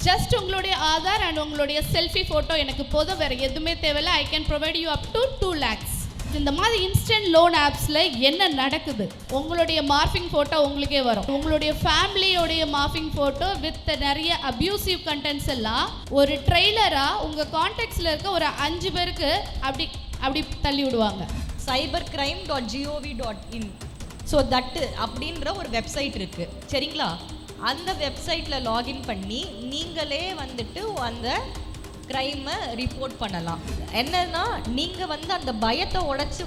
Just உங்களுடைய Aadhaar and உங்களுடைய selfie photo எனக்கு போதும், வேறு எதுவுமே தேவையில்லை. I can provide you up to 2 lakhs. இந்த மாதிரி இன்ஸ்டன்ட் லோன் ஆப்ஸில் என்ன நடக்குது? உங்களுடைய மார்ஃபிங் ஃபோட்டோ உங்களுக்கே வரும். உங்களுடைய ஃபேமிலியோடைய மார்ஃபிங் ஃபோட்டோ வித் நிறைய அப்யூசிவ் கண்டென்ட்ஸ் எல்லாம் ஒரு ட்ரெய்லராக உங்கள் கான்டாக்ட்ஸில் இருக்க ஒரு 5 பேருக்கு அப்படி தள்ளி விடுவாங்க. cybercrime.gov.in ஸோ தட்டு அப்படின்ற ஒரு வெப்சைட் இருக்குது, சரிங்களா? அந்த வெப்சைட்டில் லாகின் பண்ணி நீங்களே வந்துட்டு அந்த க்ரைமை ரிப்போர்ட் பண்ணலாம். என்னன்னா நீங்கள் அந்த பயத்தை உடைச்சி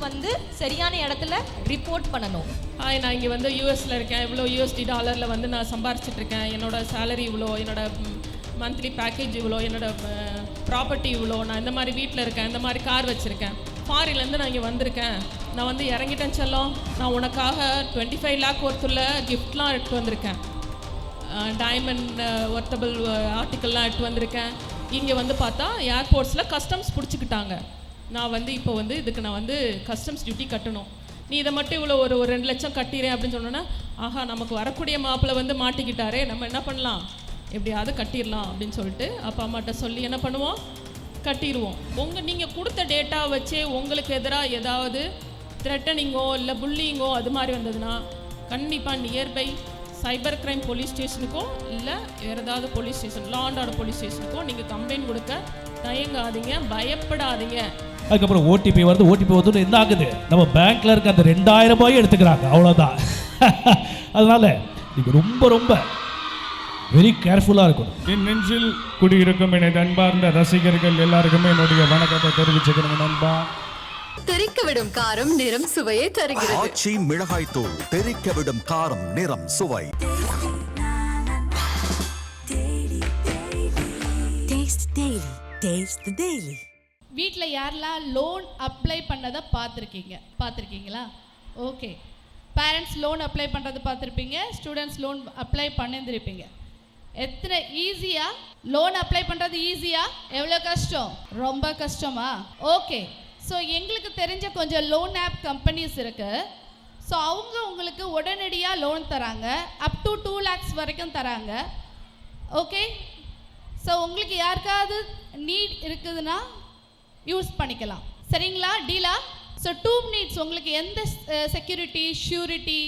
சரியான இடத்துல ரிப்போர்ட் பண்ணணும். நான் இங்கே யூஎஸில் இருக்கேன், இவ்வளோ USD டாலரில் நான் சம்பாரிச்சிட்ருக்கேன், என்னோட சேலரி இவ்வளோ, என்னோட மந்த்லி பேக்கேஜ் இவ்வளோ, என்னோட ப்ராப்பர்ட்டி இவ்வளோ, நான் இந்த மாதிரி வீட்டில் இருக்கேன், இந்த மாதிரி கார் வச்சுருக்கேன், ஃபாரின்லேருந்து நான் இங்கே வந்திருக்கேன், நான் இறங்கிட்டேன் செல்லம், நான் உனக்காக 25 lakh ஒர்த்துள்ள கிஃப்ட்லாம் எடுத்து வந்திருக்கேன், டைமண்ட் ஒர்த்தபிள் ஆர்டிக்கல்லாம் எடுத்து வந்திருக்கேன். இங்கே பார்த்தா ஏர்போர்ட்ஸில் கஸ்டம்ஸ் பிடிச்சிக்கிட்டாங்க. நான் இப்போ இதுக்கு நான் கஸ்டம்ஸ் டியூட்டி கட்டணும், நீ இதை மட்டும் இவ்வளோ ஒரு 2 லட்சம் கட்டிடுறேன் அப்படின்னு சொன்னோன்னா, ஆஹா நமக்கு வரக்கூடிய மாப்பிள்ளை மாட்டிக்கிட்டாரே, நம்ம என்ன பண்ணலாம், எப்படியாவது கட்டிடலாம் அப்படின்னு சொல்லிட்டு அப்பா அம்மாட்ட சொல்லி என்ன பண்ணுவோம், கட்டிடுவோம். நீங்கள் கொடுத்த டேட்டா வச்சே உங்களுக்கு எதிராக ஏதாவது த்ரெட்டனிங்கோ இல்லை புல்லிங்கோ அது மாதிரி வந்ததுன்னா கண்டிப்பாக நியர்பை சைபர் கிரைம் போலீஸ் ஸ்டேஷனுக்கோ இல்லை வேறு ஏதாவது police station, law and order police ஸ்டேஷனுக்கோ நீங்கள் கம்ப்ளைண்ட் கொடுக்க தயங்காதீங்க, பயப்படாதீங்க. அதுக்கப்புறம் ஓடிபி வருது என்ன ஆகுது, நம்ம பேங்க்ல இருக்க அந்த 2000 ரூபாயை எடுத்துக்கிறாங்க, அவ்வளோதான். அதனால நீங்கள் ரொம்ப வெரி கேர்ஃபுல்லாக இருக்கணும். என் நெஞ்சில் குடியிருக்கும் எனது அன்பார்ந்த ரசிகர்கள் எல்லாருக்குமே என்னுடைய வணக்கத்தை தெரிவிச்சுக்கிறேன் நண்பா. தெறிக்கவிடும் காரம் நிறம் சுவையை தருகிறது. ஆச்சி மிளகாய் தூள் தெறிக்கவிடும் காரம் நிறம் சுவை. வீட்டில் யாரெல்லாம் லோன் அப்ளை பண்ணதை பார்த்துருக்கீங்களா? ஓகே, பேரண்ட்ஸ் லோன் அப்ளை பண்ணுறது பார்த்துருப்பீங்க, ஸ்டூடெண்ட்ஸ் லோன் அப்ளை பண்ணியிருந்திருப்பீங்க. எத்தனை ஈஸியாக லோன் அப்ளை பண்ணுறது ஈஸியா, எவ்வளோ கஷ்டம், ரொம்ப கஷ்டமா? ஓகே, ஸோ எங்களுக்கு தெரிஞ்ச கொஞ்சம் லோன் ஆப் கம்பெனிஸ் இருக்குது. ஸோ அவங்க உங்களுக்கு உடனடியாக லோன் தராங்க, அப் டு 2 lakhs வரைக்கும் தராங்க. ஓகே, ஸோ உங்களுக்கு யாருக்காவது நீட் இருக்குதுன்னா யூஸ் பண்ணிக்கலாம், சரிங்களா? டீலா? ஸோ 2 நீட்ஸ், உங்களுக்கு எந்த செக்யூரிட்டி, ஷூரிட்டி,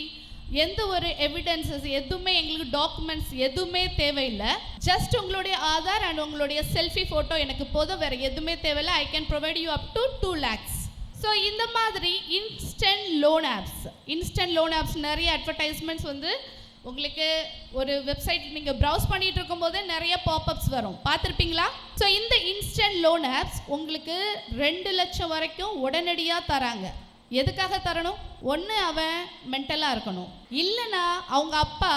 எந்த ஒரு எவிடன்சஸ் எதுவுமே, எங்களுக்கு டாக்குமெண்ட்ஸ் எதுவுமே தேவையில்லை. ஜஸ்ட் உங்களுடைய ஆதார் அண்ட் உங்களுடைய செல்ஃபி ஃபோட்டோ எனக்கு போதும், வேறு எதுவுமே தேவையில்லை. I can provide you up to 2 lakhs. So இந்த மாதிரி இன்ஸ்டன்ட் லோன் ஆப்ஸ் நிறைய அட்வர்டைஸ்மெண்ட்ஸ் உங்களுக்கு ஒரு வெப்சைட் நீங்கள் ப்ரௌஸ் பண்ணிட்டு இருக்கும்போது நிறைய பாப்அப்ஸ் வரும், பார்த்துருப்பீங்களா? ஸோ இந்த இன்ஸ்டன்ட் லோன் ஆப்ஸ் உங்களுக்கு 2 லட்சம் வரைக்கும் உடனடியாக தராங்க. எதுக்காக தரணும்? ஒன்று அவன் மென்டலாக இருக்கணும், இல்லைனா அவங்க அப்பா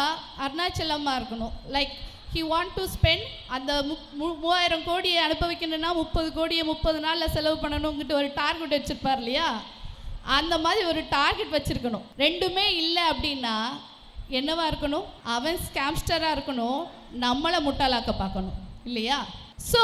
அருணாச்சலமாக இருக்கணும். Like he want to spend அந்த 3000 கோடியை அனுபவிக்கணும்னா 30 கோடியை 30 நாளில் செலவு பண்ணணுங்கிட்டு ஒரு டார்கெட் வச்சுருப்பார் இல்லையா? அந்த மாதிரி ஒரு டார்கெட் வச்சுருக்கணும். ரெண்டுமே இல்லை அப்படின்னா என்னவா இருக்கணும்? அவன் ஸ்கேம்ஸ்டராக இருக்கணும், நம்மளை முட்டாளாக்க பார்க்கணும் இல்லையா? ஸோ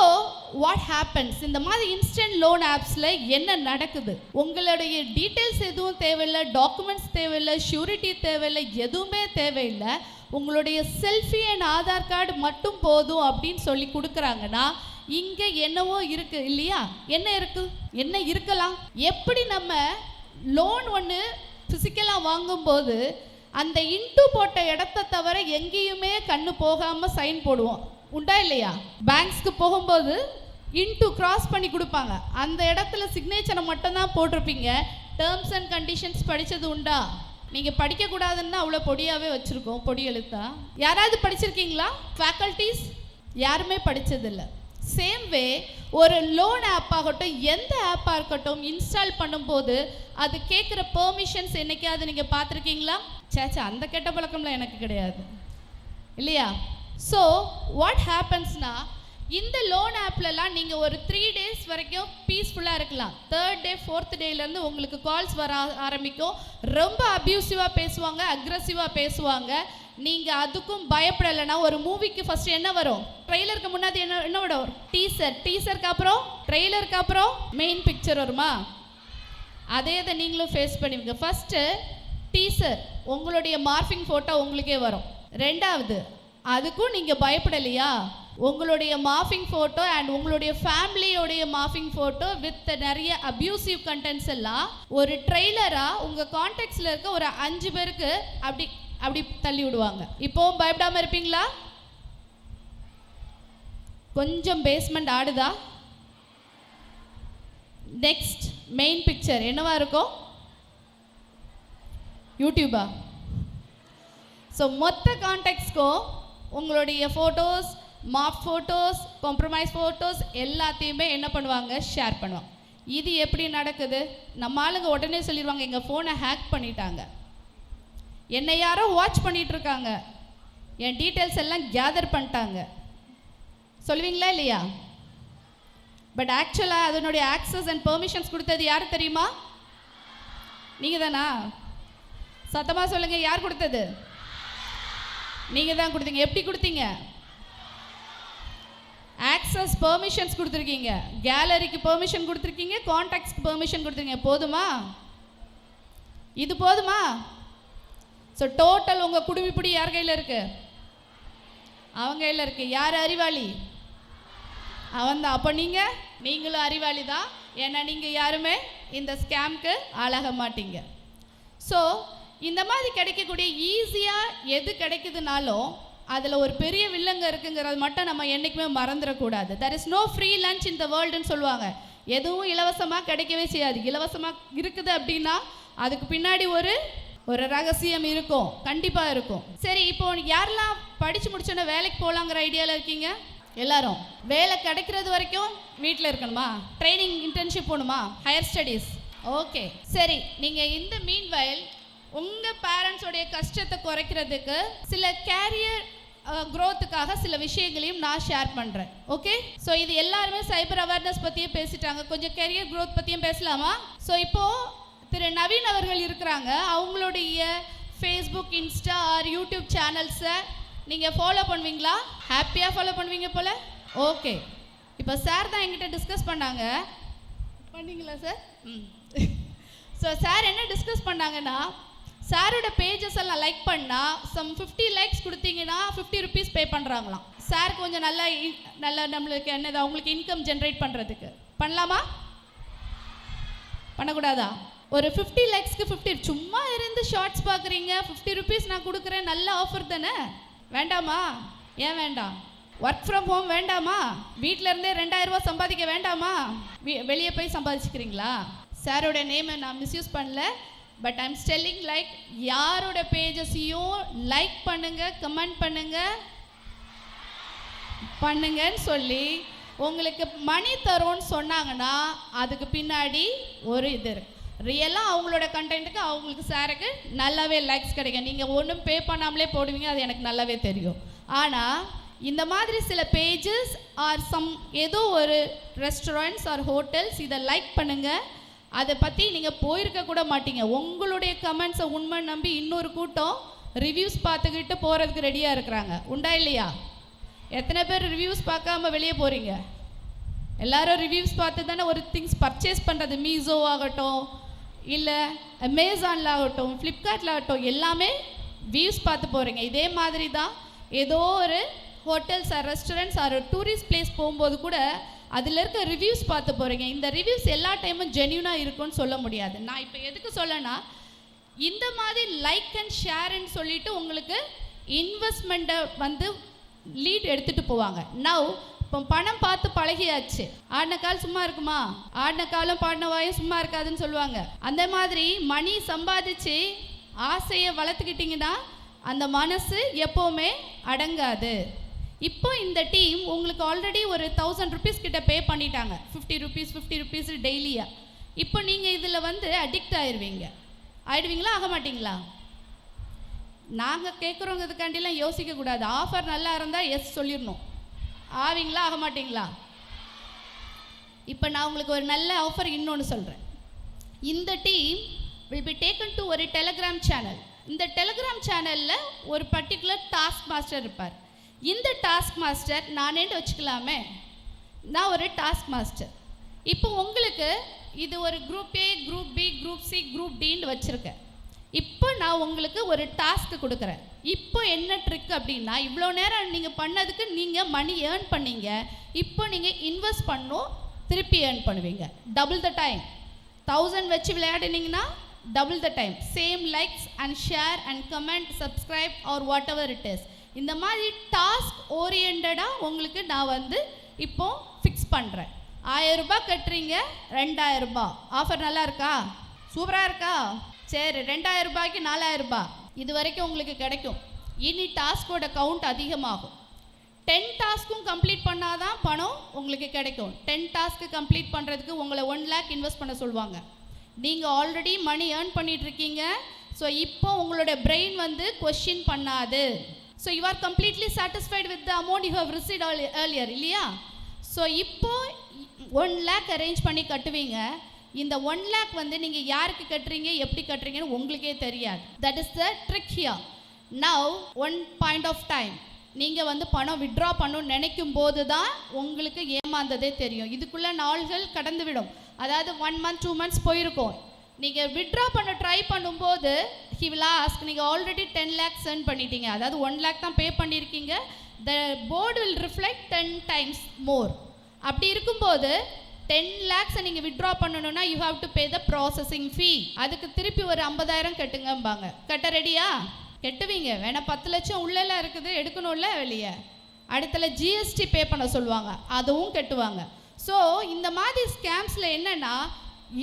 வாட் ஹேப்பன்ஸ், இந்த மாதிரி இன்ஸ்டன்ட் லோன் ஆப்ஸில் என்ன நடக்குது? உங்களுடைய டீட்டெயில்ஸ் எதுவும் தேவையில்லை, டாக்குமெண்ட்ஸ் தேவையில்லை, ஷூரிட்டி தேவையில்லை, எதுவுமே தேவையில்லை. உங்களுடைய செல்ஃபி அண்ட் ஆதார் கார்டு மட்டும் போதும் அப்படின்னு சொல்லி கொடுக்குறாங்கன்னா இங்கே என்னவோ இருக்குது இல்லையா? என்ன இருக்கலாம்? எப்படி நம்ம லோன் ஒன்று ஃபிசிக்கலாக வாங்கும்போது அந்த இன்ட்டு போட்ட இடத்த தவிர எங்கேயுமே கண்ணு போகாமல் சைன் போடுவோம், உண்டா இல்லையா? பேங்க்ஸ்க்கு போகும்போது இன்ட்டு கிராஸ் பண்ணி கொடுப்பாங்க, அந்த இடத்துல சிக்னேச்சரை மட்டும்தான் போட்டிருப்பீங்க. டேர்ம்ஸ் அண்ட் கண்டிஷன்ஸ் படித்தது உண்டா? நீங்கள் படிக்கக்கூடாதுன்னு அவ்வளோ பொடியாகவே வச்சுருக்கோம், பொடி எழுத்தா. யாராவது படிச்சிருக்கீங்களா? ஃபேக்கல்ட்டிஸ் யாருமே படித்ததில்லை. சேம் வே ஒரு லோன் ஆப் ஆகட்டும், எந்த ஆப்பாக இருக்கட்டும், இன்ஸ்டால் பண்ணும்போது அது கேட்குற பெர்மிஷன்ஸ் என்னைக்காவது நீங்கள் பார்த்துருக்கீங்களா? சேச்சா, அந்த கெட்ட பழக்கம்லாம் எனக்கு கிடையாது இல்லையா? ஸோ வாட் ஹேப்பன்ஸ்னா, இந்த லோன் ஆப்லலாம் நீங்கள் ஒரு 3 days வரைக்கும் பீஸ்ஃபுல்லாக இருக்கலாம். 3rd day 4th டேலேருந்து உங்களுக்கு கால்ஸ் வர ஆரம்பிக்கும். ரொம்ப அப்யூசிவாக பேசுவாங்க, அக்ரெசிவாக பேசுவாங்க. நீங்கள் அதுக்கும் பயப்படலைன்னா, ஒரு மூவிக்கு ஃபஸ்ட்டு என்ன வரும்? ட்ரெய்லருக்கு முன்னாடி என்ன வரும்? டீசருக்கு அப்புறம் ட்ரெய்லருக்கு அப்புறம் மெயின் பிக்சர் வருமா? அதே இதை நீங்களும் ஃபேஸ் பண்ணுவீங்க. ஃபஸ்ட்டு டீசர், உங்களுடைய மார்ஃபிங் ஃபோட்டோ உங்களுக்கே வரும். 2வது, அதுக்கும் நீங்கள் பயப்படலையா? உங்களுடைய மார்ஃபிங் ஃபோட்டோ அண்ட் உங்களுடைய ஃபேமிலியோடைய மார்ஃபிங் ஃபோட்டோ வித் நிறைய அப்யூசிவ் கண்டென்ட்ஸ் எல்லாம் ஒரு ட்ரெய்லராக உங்கள் கான்டாக்ட்ஸில் இருக்க ஒரு 5 பேருக்கு அப்படி தள்ளி விடுவாங்க. இப்போவும் பயப்படாமல் இருப்பீங்களா? கொஞ்சம் பேஸ்மெண்ட் ஆடுதா? நெக்ஸ்ட் மெயின் பிக்சர் என்னவா இருக்கும்? யூடியூபா? ஸோ மொத்த கான்டாக்ட்ஸ்க்கும் உங்களுடைய photos, mark photos, compromise photos எல்லாத்தையுமே என்ன பண்ணுவாங்க? ஷேர் பண்ணுவாங்க. இது எப்படி நடக்குது? நம்ம ஆளுங்க உடனே சொல்லிடுவாங்க, எங்கள் ஃபோனை ஹேக் பண்ணிட்டாங்க, என்னை யாரோ வாட்ச் பண்ணிகிட்ருக்காங்க, என் டீட்டெயில்ஸ் எல்லாம் கேதர் பண்ணிட்டாங்க சொல்லுவீங்களா இல்லையா? பட் ஆக்சுவலாக அதனுடைய ஆக்சஸ் அண்ட் பெர்மிஷன்ஸ் கொடுத்தது யார் தெரியுமா? நீங்கள் தானா? சத்தமாக சொல்லுங்கள், யார் கொடுத்தது? நீங்கள் தான் கொடுத்தீங்க. எப்படி கொடுத்தீங்க? ஆக்சஸ் பெர்மிஷன்ஸ் கொடுத்துருக்கீங்க, கேலரிக்கு பெர்மிஷன் கொடுத்துருக்கீங்க, கான்டாக்ட்ஸ்க்கு பெர்மிஷன் கொடுத்துருக்கீங்க. போதுமா? இது போதுமா? ஸோ டோட்டல் உங்கள் குடும்பிப்பிடி யார் கையில் இருக்கு? அவங்க கையில் இருக்கு. யார் அறிவாளி? அவன் தான். அப்போ நீங்களும் அறிவாளி தான். ஏன்னா நீங்கள் யாருமே இந்த ஸ்கேம்க்கு ஆளாக மாட்டீங்க. ஸோ இந்த மாதிரி கிடைக்கக்கூடிய ஈஸியாக எது கிடைக்குதுனாலும் அதில் ஒரு பெரிய வில்லங்க இருக்குங்கிறது மட்டும் நம்ம என்றைக்குமே மறந்துடக்கூடாது. there is no free lunch in the worldன்னு சொல்லுவாங்க. எதுவும் இலவசமாக கிடைக்கவே செய்யாது. இலவசமாக இருக்குது அப்படின்னா அதுக்கு பின்னாடி ஒரு ரகசியம் இருக்கும், கண்டிப்பாக இருக்கும். சரி, இப்போ யாரெல்லாம் படித்து முடிச்சோன்னா வேலைக்கு போகலாங்கிற ஐடியாவில் இருக்கீங்க? எல்லாரும் வேலை கிடைக்கிறது வரைக்கும் வீட்டில் இருக்கணுமா? ட்ரைனிங், இன்டர்ன்ஷிப் போகணுமா? Higher studies? ஓகே, சரி. நீங்கள் இந்த மீன்வைல் உங்கள் பேரண்ட்ஸோடைய கஷ்டத்தை குறைக்கிறதுக்கு சில கேரியர் க்ரோத்துக்காக சில விஷயங்களையும் நான் ஷேர் பண்ணுறேன். ஓகே, ஸோ இது எல்லாருமே சைபர் அவேர்னஸ் பற்றியே பேசிட்டாங்க. கொஞ்சம் கேரியர் க்ரோத் பற்றியும் பேசலாமா? ஸோ இப்போது திரு நவீன் அவர்கள் இருக்கிறாங்க. அவங்களுடைய ஃபேஸ்புக், இன்ஸ்டா ஆர் யூடியூப் சேனல்ஸை நீங்கள் ஃபாலோ பண்ணுவீங்களா? ஹாப்பியாக ஃபாலோ பண்ணுவீங்க போல். ஓகே, இப்போ சார் தான் என்கிட்ட டிஸ்கஸ் பண்ணாங்க. பண்ணீங்களா சார்? ஸோ சார் என்ன டிஸ்கஸ் பண்ணாங்கன்னா, சாரோட பேஜஸ் எல்லாம் லைக் பண்ணால் சம் 50 லைக்ஸ் கொடுத்தீங்கன்னா 50 rupees பே பண்ணுறாங்களாம். சார் கொஞ்சம் நல்லா நம்மளுக்கு என்னது அவங்களுக்கு இன்கம் ஜென்ரேட் பண்ணுறதுக்கு. பண்ணலாமா? பண்ணக்கூடாதா? ஒரு 50 லைக்ஸ்க்கு 50, சும்மா இருந்து ஷார்ட்ஸ் பார்க்குறீங்க, 50 rupees நான் கொடுக்குறேன், நல்ல ஆஃபர் தானே, வேண்டாமா? ஏன் வேண்டாம்? ஒர்க் ஃப்ரம் ஹோம் வேண்டாமா? வீட்டில் இருந்தே 2000 ரூபா சம்பாதிக்க வேண்டாமா? வெளியே போய் சம்பாதிச்சுக்கிறீங்களா? சாரோட நேமை நான் மிஸ்யூஸ் பண்ணல, பட் ஐம் டெல்லிங் லைக் யாரோட பேஜஸையும் லைக் பண்ணுங்கள், கமெண்ட் பண்ணுங்கன்னு சொல்லி உங்களுக்கு மணி தரோன்னு சொன்னாங்கன்னா அதுக்கு பின்னாடி ஒரு இது இருக்கு. ரியலாக அவங்களோட கண்டென்ட்டுக்கு அவங்களுக்கு சாருக்கு நல்லாவே லைக்ஸ் கிடைக்கும். நீங்கள் ஒன்றும் பே பண்ணாமலே போடுவீங்க, அது எனக்கு நல்லாவே தெரியும். ஆனால் இந்த மாதிரி சில பேஜஸ் ஆர் ஏதோ ஒரு ரெஸ்டாரண்ட்ஸ் ஆர் ஹோட்டல்ஸ் இதை லைக் பண்ணுங்கள், அதை பற்றி நீங்கள் போயிருக்க கூட மாட்டீங்க. உங்களுடைய கமெண்ட்ஸை உண்மை நம்பி இன்னொரு கூட்டம் ரிவ்யூஸ் பார்த்துக்கிட்டு போகிறதுக்கு ரெடியாக இருக்கிறாங்க. உண்டா இல்லையா? எத்தனை பேர் ரிவ்யூஸ் பார்க்காம வெளியே போகிறீங்க? எல்லாரும் ரிவ்யூஸ் பார்த்து தானே ஒரு திங்ஸ் பர்ச்சேஸ் பண்ணுறது. மீஷோ ஆகட்டும், இல்லை அமேசானில் ஆகட்டும், ஃப்ளிப்கார்ட்டில் ஆகட்டும், எல்லாமே வியூஸ் பார்த்து போகிறீங்க. இதே மாதிரி தான் ஏதோ ஒரு hotels or restaurants or tourist place போகும்போது கூட அதில் இருக்க ரிவ்யூஸ் பார்த்து போகிறீங்க. இந்த ரிவ்யூஸ் எல்லா டைமும் ஜென்யூனாக இருக்கும்னு சொல்ல முடியாது. நான் இப்போ எதுக்கு சொல்லனா, இந்த மாதிரி லைக் அண்ட் ஷேர்ன்னு சொல்லிட்டு உங்களுக்கு இன்வெஸ்ட்மெண்ட்டை லீட் எடுத்துகிட்டு போவாங்க. நவ் இப்போ பணம் பார்த்து பழகியாச்சு. ஆடின கால் சும்மா இருக்குமா? ஆடின காலம் பாடின வாயும் சும்மா இருக்காதுன்னு சொல்லுவாங்க. அந்த மாதிரி மணி சம்பாதிச்சு ஆசையை வளர்த்துக்கிட்டிங்கன்னா அந்த மனசு எப்போவுமே அடங்காது. இப்போ இந்த டீம் உங்களுக்கு ஆல்ரெடி ஒரு 1000 rupees கிட்ட பே பண்ணிட்டாங்க. 50 rupees டெய்லியாக. இப்போ நீங்கள் இதில் அடிக்ட் ஆயிடுவீங்களா? ஆக மாட்டிங்களா? நாங்கள் கேட்குறோங்கிறதுக்காண்டிலாம் யோசிக்கக்கூடாது. ஆஃபர் நல்லா இருந்தால் எஸ் சொல்லிடணும். ஆவீங்களா? ஆக மாட்டிங்களா? இப்போ நான் உங்களுக்கு ஒரு நல்ல ஆஃபர் இன்னொன்று சொல்கிறேன். இந்த team will be taken to ஒரு டெலகிராம் சேனல். இந்த டெலகிராம் சேனலில் ஒரு பர்டிகுலர் டாஸ்க் மாஸ்டர் இருப்பார். இந்த டாஸ்க் மாஸ்டர் நானேன்னு வச்சுக்கலாமே, நான் ஒரு டாஸ்க் மாஸ்டர். இப்போ உங்களுக்கு இது ஒரு group A, group B, group C, group டின்னு வச்சுருக்கேன். இப்போ நான் உங்களுக்கு ஒரு டாஸ்க் கொடுக்குறேன். இப்போ என்ன ட்ரிக் அப்படின்னா, இவ்வளோ நேரம் நீங்கள் பண்ணதுக்கு நீங்கள் மணி ஏர்ன் பண்ணீங்க. இப்போ நீங்கள் இன்வெஸ்ட் பண்ணணும், திருப்பி ஏர்ன் பண்ணுவீங்க. Double the time. 1000 வச்சு விளையாடினீங்கன்னா double the time. Same likes and share and comment, subscribe or whatever it is. இந்த மாதிரி டாஸ்க் ஓரியன்டாக உங்களுக்கு நான் வந்து இப்போ ஃபிக்ஸ் பண்ணுறேன். 1000 ரூபாய் கட்டுறீங்க, 2000 ரூபாய். ஆஃபர் நல்லா இருக்கா? சூப்பராக இருக்கா? சரி, 2000 ரூபாய்க்கு 4000 ரூபாய் இது வரைக்கும் உங்களுக்கு கிடைக்கும். இனி டாஸ்கோட கவுண்ட் அதிகமாகும். 10 டாஸ்க்கும் கம்ப்ளீட் பண்ணாதான் பணம் உங்களுக்கு கிடைக்கும். 10 டாஸ்க்கு கம்ப்ளீட் பண்ணுறதுக்கு உங்களை 1 lakh இன்வெஸ்ட் பண்ண சொல்லுவாங்க. நீங்கள் ஆல்ரெடி மணி ஏர்ன் பண்ணிகிட்ருக்கீங்க. ஸோ இப்போ உங்களோட பிரெயின் வந்து கொஸ்டின் பண்ணாது. So you are completely satisfied with the amount you have received earlier, இல்லையா? ஸோ இப்போ 1 lakh அரேஞ்ச் பண்ணி கட்டுவீங்க. இந்த 1 lakh வந்து நீங்கள் யாருக்கு கட்டுறீங்க, எப்படி கட்டுறீங்கன்னு உங்களுக்கே தெரியாது. That is the trick here. Now one point of time நீங்கள் வந்து பணம் வித்ட்ரா பண்ணணும்னு நினைக்கும் போது தான் உங்களுக்கு ஏமாந்ததே தெரியும். இதுக்குள்ளே நாள்கள் கடந்து விடும். அதாவது 1 month 2 months போயிருக்கும். நீங்கள் வித்ட்ரா பண்ண ட்ரை பண்ணும்போது ஹி வில் ஆஸ்க், நீங்கள் ஆல்ரெடி 10 lakhs earn பண்ணிட்டீங்க, அதாவது 1 lakh தான் பே பண்ணியிருக்கீங்க. The board will reflect 10 times மோர். அப்படி இருக்கும்போது 10 lakhs நீங்கள் வித்ட்ரா பண்ணணும்னா you have to pay the processing ஃபீ. அதுக்கு திருப்பி ஒரு 50,000 கட்டுங்கம்பாங்க. கட்ட ரெடியா? கட்டுவீங்க. வேணா 10 லட்சம் உள்ளெல்லாம் இருக்குது, எடுக்கணும்ல வெளியே. அடுத்தல ஜிஎஸ்டி பே பண்ண சொல்லுவாங்க, அதுவும் கட்டுவாங்க. ஸோ இந்த மாதிரி ஸ்கேம்ஸில் என்னென்னா,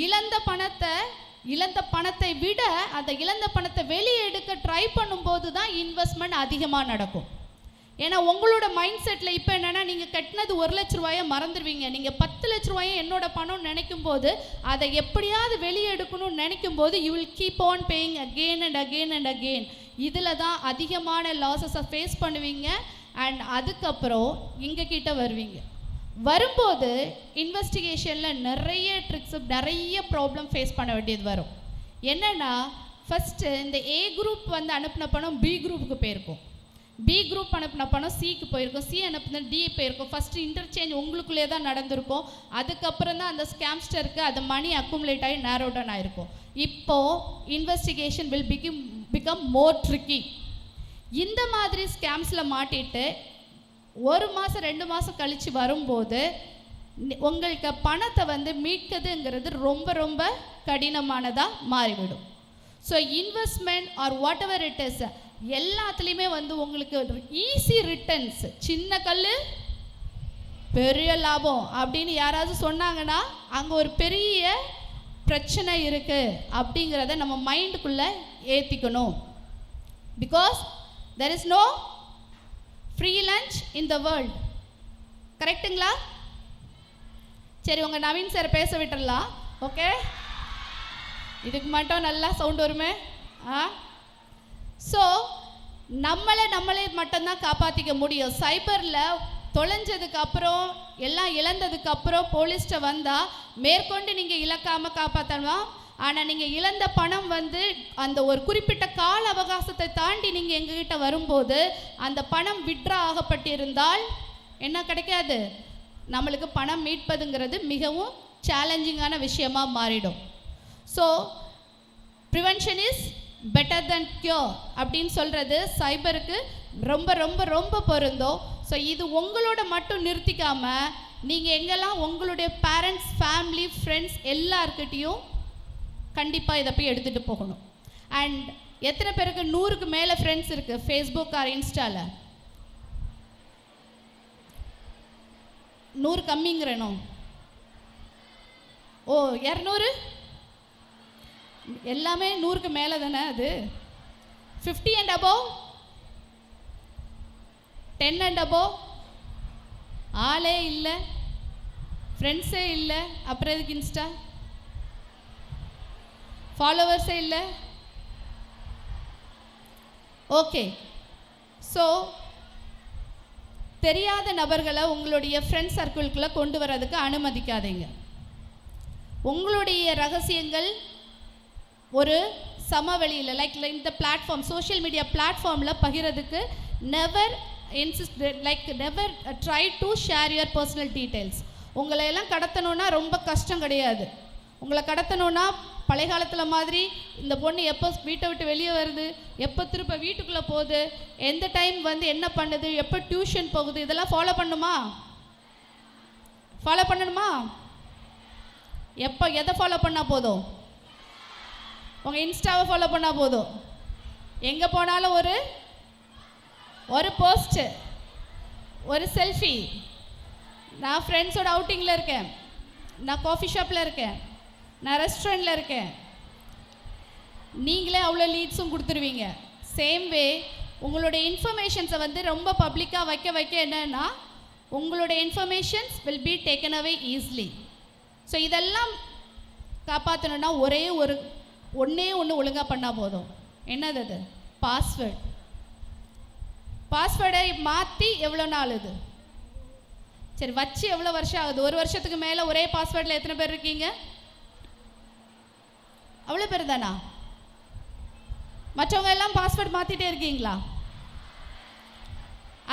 இழந்த பணத்தை விட அந்த இழந்த பணத்தை வெளியே எடுக்க ட்ரை பண்ணும்போது தான் இன்வெஸ்ட்மெண்ட் அதிகமாக நடக்கும். ஏன்னா உங்களோட மைண்ட் செட்டில் இப்போ என்னென்னா, நீங்கள் கட்டினது 1 லட்ச ரூபாயை மறந்துடுவீங்க. நீங்கள் 10 லட்ச ரூபாயை என்னோட பணம்னு நினைக்கும் போது, அதை எப்படியாவது வெளியே எடுக்கணும்னு நினைக்கும் போது you will keep on paying again and again and again. இதில் தான் அதிகமான லாஸஸை ஃபேஸ் பண்ணுவீங்க. அண்ட் அதுக்கப்புறம் எங்கள் கிட்ட வருவீங்க. வரும்போது இன்வெஸ்டிகேஷனில் நிறைய ட்ரிக்ஸு, நிறைய ப்ராப்ளம் ஃபேஸ் பண்ண வேண்டியது வரும். என்னென்னா, ஃபஸ்ட்டு இந்த ஏ குரூப் வந்து அனுப்பின பணம் பி குரூப்புக்கு போயிருக்கும். பி குரூப் அனுப்பின பணம் சிக்கு போயிருக்கும். சி அனுப்பின டி போயிருக்கும். ஃபஸ்ட்டு இன்டர்சேஞ்ச் உங்களுக்குள்ளே தான் நடந்திருக்கும். அதுக்கப்புறம் தான் அந்த ஸ்கேம்ஸ்டருக்கு அது மணி அக்குமுலேட் ஆகி நேரோ டவுன் ஆகிருக்கும். இப்போது investigation will become more tricky. இந்த மாதிரி ஸ்கேம்ஸில் மாட்டிட்டு 1 மாதம் 2 மாதம் கழித்து வரும்போது உங்களுக்கு பணத்தை வந்து மீட்குதுங்கிறது ரொம்ப ரொம்ப கடினமானதாக மாறிவிடும். So investment or whatever it is, எல்லாத்துலேயுமே வந்து உங்களுக்கு ஈஸி ரிட்டர்ன்ஸ், சின்ன கல் பெரிய லாபம் அப்படின்னு யாராவது சொன்னாங்கன்னா அங்கே ஒரு பெரிய பிரச்சனை இருக்குது அப்படிங்கிறத நம்ம மைண்டுக்குள்ளே ஏற்றிக்கணும். Because there is no free lunch in the world. கரெக்டுங்களா? சரி, உங்கள் நவீன் சார் பேச விட்டுடலாம். ஓகே, இதுக்கு மட்டும் நல்லா சவுண்ட் வருமே. ஸோ நம்மளே மட்டும்தான் காப்பாற்றிக்க முடியும். சைபரில் தொலைஞ்சதுக்கப்புறம் எல்லாம் இழந்ததுக்கப்புறம் போலீஸ்ட்ட வந்தால் மேற்கொண்டு நீங்கள் இழக்காமல் காப்பாற்றலாம். ஆனால் நீங்கள் இழந்த பணம் வந்து அந்த ஒரு குறிப்பிட்ட கால அவகாசத்தை தாண்டி நீங்கள் எங்ககிட்ட வரும்போது அந்த பணம் வித்ட்ரா ஆகப்பட்டிருந்தால் என்ன கிடைக்காது, நம்மளுக்கு பணம் மீட்பதுங்கிறது மிகவும் சேலஞ்சிங்கான விஷயமாக மாறிடும். So prevention is better then cure அப்படின்னு சொல்கிறது சைபருக்கு ரொம்ப ரொம்ப ரொம்ப பொருந்தும். ஸோ இது உங்களோட மட்டும் நிறுத்திக்காமல் நீங்கள் எங்கெல்லாம் உங்களுடைய பேரண்ட்ஸ், ஃபேமிலி, ஃப்ரெண்ட்ஸ் எல்லார்கிட்டையும் கண்டிப்பாக இதை போய் எடுத்துகிட்டு போகணும். அண்ட் எத்தனை பேருக்கு 100க்கு மேலே ஃப்ரெண்ட்ஸ் இருக்குது ஃபேஸ்புக் ஆர் இன்ஸ்டாவில்? 100 கம்மிங்கிறனோ? ஓ 200 எல்லாமே 100க்கு மேலே தானே. அது 50 and above, 10 and above ஆளே இல்லை, ஃப்ரெண்ட்ஸே இல்லை, அப்புறம் எதுக்கு இன்ஸ்டா? ஃபாலோவர்ஸே இல்லை. ஓகே, ஸோ தெரியாத நபர்களை உங்களுடைய ஃப்ரெண்ட் சர்க்கிள்குள்ளே கொண்டு வர்றதுக்கு அனுமதிக்காதீங்க. உங்களுடைய ரகசியங்கள் ஒரு சமவெளியில் லைக் இந்த பிளாட்ஃபார்ம், சோஷியல் மீடியா பிளாட்ஃபார்மில் பகிரதுக்கு never try to share your personal details. உங்களை எல்லாம் கடத்தணுன்னா ரொம்ப கஷ்டம் கிடையாது. உங்களை கடத்தணுன்னா பழைய காலத்தில் மாதிரி இந்த பொண்ணு எப்போ வீட்டை விட்டு வெளியே வருது, எப்போ திரும்ப வீட்டுக்குள்ளே போகுது, எந்த டைம் வந்து என்ன பண்ணுது, எப்போ டியூஷன் போகுது, இதெல்லாம் ஃபாலோ பண்ணுமா? ஃபாலோ பண்ணணுமா? எப்போ எதை ஃபாலோ பண்ணால் போதும்? உங்கள் இன்ஸ்டாவை ஃபாலோ பண்ணால் போதும். எங்கே போனாலும் ஒரு போஸ்ட்டு, ஒரு செல்ஃபி. நான் ஃப்ரெண்ட்ஸோட அவுட்டிங்கில் இருக்கேன், நான் காஃபி ஷாப்பில் இருக்கேன், நான் ரெஸ்டாரண்ட்டில் இருக்கேன். நீங்களே அவ்வளோ லீட்ஸும் கொடுத்துருவீங்க. சேம் வே உங்களுடைய இன்ஃபர்மேஷன்ஸை வந்து ரொம்ப பப்ளிக்காக வைக்க என்னென்னா உங்களுடைய informations will be taken away easily. So இதெல்லாம் காப்பாற்றணுன்னா ஒன்றே ஒன்று ஒழுங்காக பண்ணால் போதும். என்னது அது? பாஸ்வேர்டு. பாஸ்வேர்டை மாற்றி எவ்வளோ நாள் இது? சரி, வச்சு எவ்வளோ வருஷம் ஆகுது? 1 வருஷத்துக்கு மேலே ஒரே பாஸ்வேர்டில் எத்தனை பேர் இருக்கீங்க? அவ்வளோ பேர் தானா? மற்றவங்க எல்லாம் பாஸ்வேர்டு மாற்றிட்டே இருக்கீங்களா?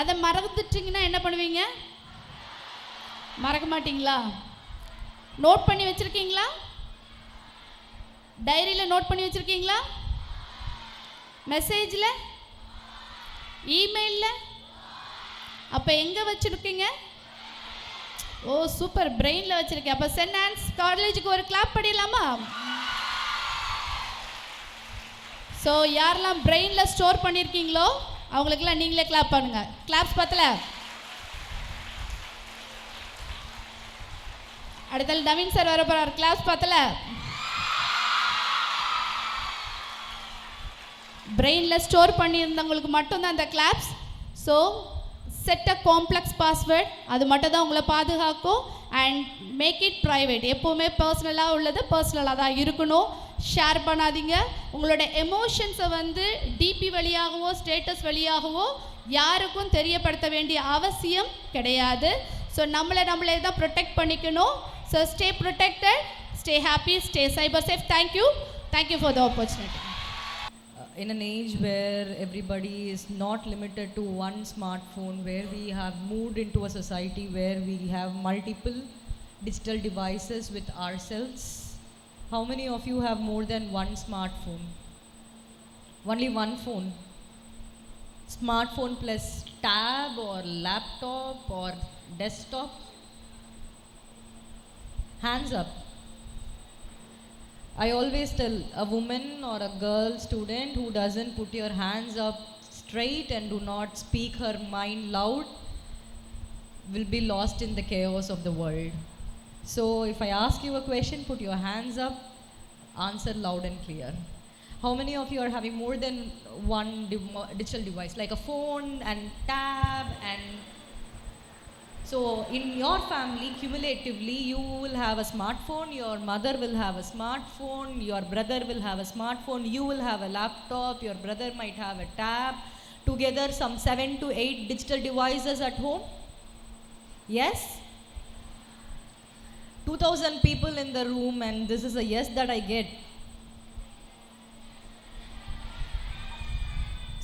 அதை மறந்துட்டிங்கன்னா என்ன பண்ணுவீங்க? மறக்க மாட்டீங்களா? நோட் பண்ணி வச்சுருக்கீங்களா? டைரியில் நோட் பண்ணி வச்சுருக்கீங்களா? மெசேஜில், இமெயிலில்? அப்போ எங்கே வச்சுருக்கீங்க? ஓ சூப்பர், பிரெயினில் வச்சுருக்கேன். அப்போ சென்ட் ஆன்ஸ் காலேஜுக்கு ஒரு கிளாப் பண்ணிடலாமா? ஸோ யாரெல்லாம் பிரெயினில் ஸ்டோர் பண்ணியிருக்கீங்களோ அவங்களுக்கெல்லாம் நீங்களே கிளாப் பண்ணுங்கள். கிளாப்ஸ் பத்தல. அடுத்தது நவீன் சார் வர போகிறார். கிளாப்ஸ் பத்தல. பிரெயினில் ஸ்டோர் பண்ணியிருந்தவங்களுக்கு மட்டும்தான் அந்த கிளாப்ஸ். So set a complex password, அது மட்டும் தான் உங்களை பாதுகாக்கும். And make it private. எப்போவுமே பர்சனலாக உள்ளது பர்சனலாக தான் இருக்கணும். ஷேர் பண்ணாதீங்க. உங்களோட எமோஷன்ஸை வந்து டிபி வழியாகவோ ஸ்டேட்டஸ் வழியாகவோ யாருக்கும் தெரியப்படுத்த வேண்டிய அவசியம் கிடையாது. ஸோ நம்மளே தான் ப்ரொடெக்ட் பண்ணிக்கணும். So stay protected, stay happy, stay cyber safe. Thank you for the opportunity. In an age where everybody is not limited to one smartphone, where we have moved into a society where we have multiple digital devices with ourselves, how many of you have more than one smartphone? Only one phone? Smartphone plus tab or laptop or desktop? Hands up. I always tell a woman or a girl student who doesn't put your hands up straight and do not speak her mind loud will be lost in the chaos of the world. So if I ask you a question, put your hands up, answer loud and clear. How many of you are having more than one digital device, like a phone and tab? And so in your family, cumulatively, you will have a smartphone, your mother will have a smartphone, your brother will have a smartphone, you will have a laptop, your brother might have a tab. Together some 7 to 8 digital devices at home. Yes? 2,000 people in the room, and this is a yes that I get.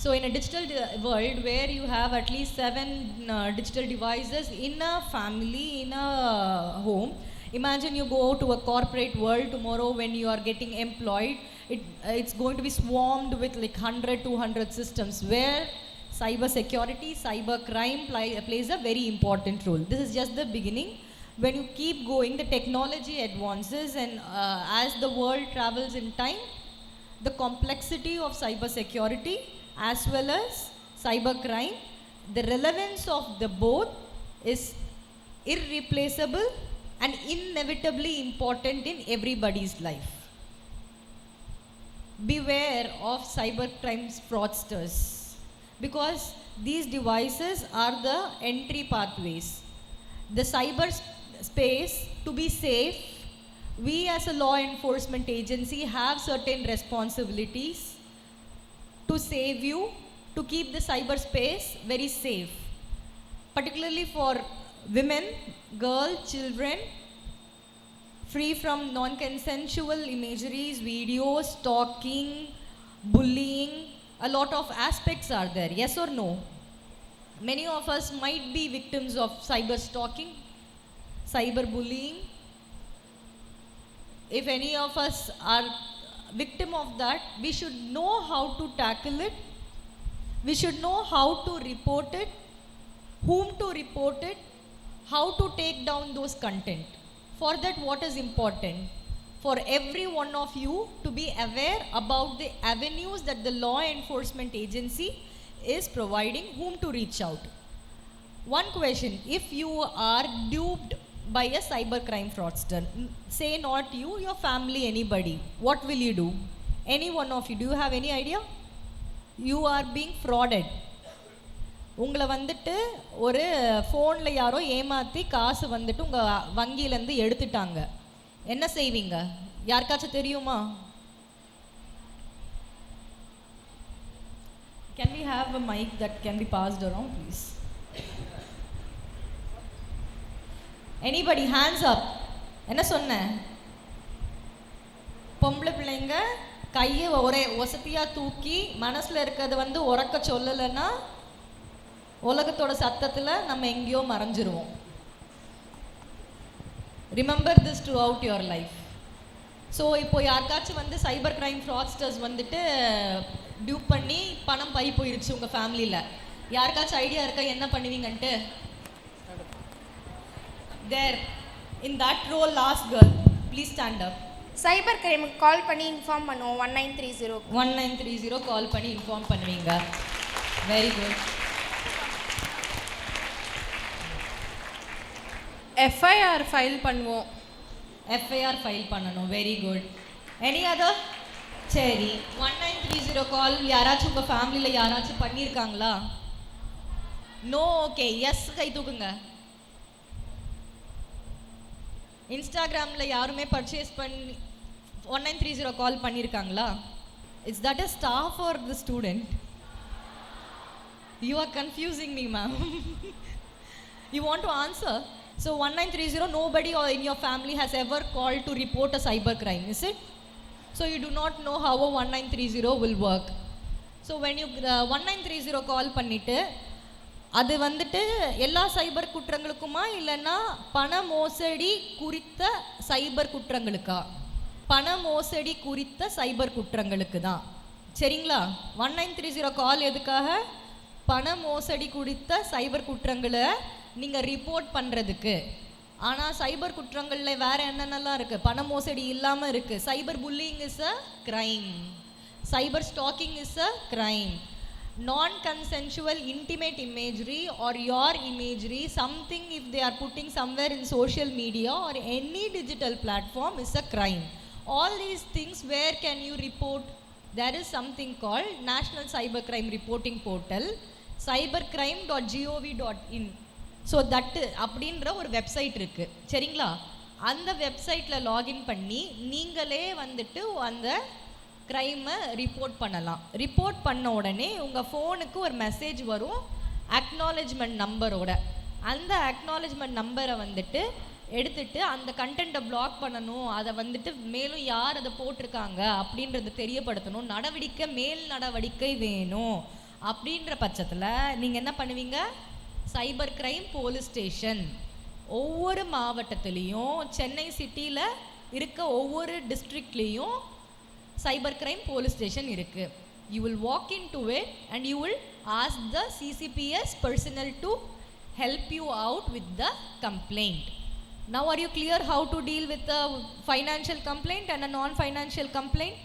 So in a digital world where you have at least 7 digital devices in a family, in a home, imagine you go to a corporate world tomorrow when you are getting employed. It's going to be swarmed with like 100-200 systems where cyber security, cyber crime plays a very important role. This is just the beginning. When you keep going, the technology advances, and as the world travels in time, the complexity of cyber security as well as cyber crime, the relevance of the both is irreplaceable and inevitably important in everybody's life. Beware of cyber crime fraudsters, because these devices are the entry pathways. The cyber space, to be safe, we as a law enforcement agency have certain responsibilities to save you, to keep the cyberspace very safe, particularly for women, girls, children, free from non-consensual imageries, videos, stalking, bullying. A lot of aspects are there, yes or no? Many of us might be victims of cyber stalking, cyber bullying. if any of us are victim of that, we should know how to tackle it. We should know how to report it, whom to report it, how to take down those content. For that, what is important? For every one of you to be aware about the avenues that the law enforcement agency is providing, whom to reach out. One question: if you are duped by a cybercrime fraudster, say not you, your family, anybody, what will you do? Any one of you, do you have any idea? You are being frauded. உங்களை வந்துட்டு ஒரு ஃபோனில் யாரோ ஏமாற்றி காசு வந்துட்டு உங்கள் வங்கியிலேருந்து எடுத்துட்டாங்க. என்ன செய்வீங்க? யாருக்காச்சும் தெரியுமா? Can we have a mic that can be passed around, please? Anybody, hands up. என்ன சொன்னேன்? பொம்பளை பிள்ளைங்க கையை ஒரே வசதியாக தூக்கி மனசில் இருக்கிறது வந்து உறக்க சொல்லலைன்னா உலகத்தோட சத்தத்தில் நம்ம எங்கேயோ மறைஞ்சிருவோம். Remember this throughout your life. So இப்போ யாருக்காச்சும் வந்து சைபர் கிரைம் ஃப்ராட்ஸ்டர்ஸ் வந்துட்டு டியூப் பண்ணி பணம் பறி போயிருச்சு உங்கள் ஃபேமிலியில், யாருக்காச்சும் ஐடியா இருக்கா என்ன பண்ணுவீங்கன்ட்டு? There in that roll last girl, please stand up. Cyber கிரைமுக்கு கால் பண்ணி இன்ஃபார்ம் பண்ணுவோம். 1930 கால் பண்ணி இன்ஃபார்ம் பண்ணுவீங்க. Very good. எஃப்ஐஆர் ஃபைல் பண்ணுவோம். எஃப்ஐஆர் ஃபைல் பண்ணணும். Very good. Any other? சரி, 1930 கால் யாராச்சும் உங்கள் ஃபேமிலியில் யாராச்சும் பண்ணியிருக்காங்களா? நோ. ஓகே, எஸ் கை தூக்குங்க. இன்ஸ்டாகிராமில் யாருமே பர்ச்சேஸ் பண்ணி 1930 கால் பண்ணியிருக்காங்களா? It's that a staff R the student? You are confusing me ma'am. You want to answer? So 1930, nobody in your family has ever called to report a cyber crime, is it? So you do not know how a 1930 will work. So when you 1930 call பண்ணிட்டு அது வந்துட்டு எல்லா சைபர் குற்றங்களுக்குமா இல்லைன்னா பண மோசடி குறித்த சைபர் குற்றங்களுக்கா? பண மோசடி குறித்த சைபர் குற்றங்களுக்கு தான். சரிங்களா? 1930 கால் எதுக்காக? பண மோசடி குறித்த சைபர் குற்றங்களை நீங்கள் ரிப்போர்ட் பண்ணுறதுக்கு. ஆனால் சைபர் குற்றங்களில் வேறு என்னென்னலாம் இருக்குது? பண மோசடி இல்லாமல் இருக்குது. Cyber bullying is a crime. Cyber stalking is a crime. Non-consensual intimate imagery or your imagery, something if they are putting somewhere in social media or any digital platform is a crime. All these things, where can you report? There is something called National Cybercrime Reporting Portal, cybercrime.gov.in. So தட்டு அப்படின்ற ஒரு website இருக்குது. சரிங்களா? அந்த வெப்சைட்டில் login பண்ணி நீங்களே வந்துட்டு அந்த க்ரைமை ரிப்போர்ட் பண்ணலாம். ரிப்போர்ட் பண்ண உடனே உங்கள் ஃபோனுக்கு ஒரு மெசேஜ் வரும் அக்னாலேஜ்மெண்ட் நம்பரோட. அந்த அக்னாலேஜ்மெண்ட் நம்பரை வந்துட்டு எடுத்துட்டு அந்த கண்டென்ட்டை பிளாக் பண்ணணும், அதை வந்துட்டு மேலும் யார் அதை போட்டிருக்காங்க அப்படின்றத தெரியப்படுத்தணும், மேல் நடவடிக்கை வேணும் அப்படின்ற பட்சத்தில் நீங்கள் என்ன பண்ணுவீங்க? சைபர் கிரைம் போலீஸ் ஸ்டேஷன் ஒவ்வொரு மாவட்டத்துலேயும், சென்னை சிட்டியில் இருக்க ஒவ்வொரு டிஸ்ட்ரிக்ட்லேயும் சைபர் கிரைம் போலீஸ் ஸ்டேஷன் இருக்குது. You will walk in to it and you will ask the CCPS personnel to help you out with the complaint. Now are you clear how to deal with a financial complaint and a non-financial complaint?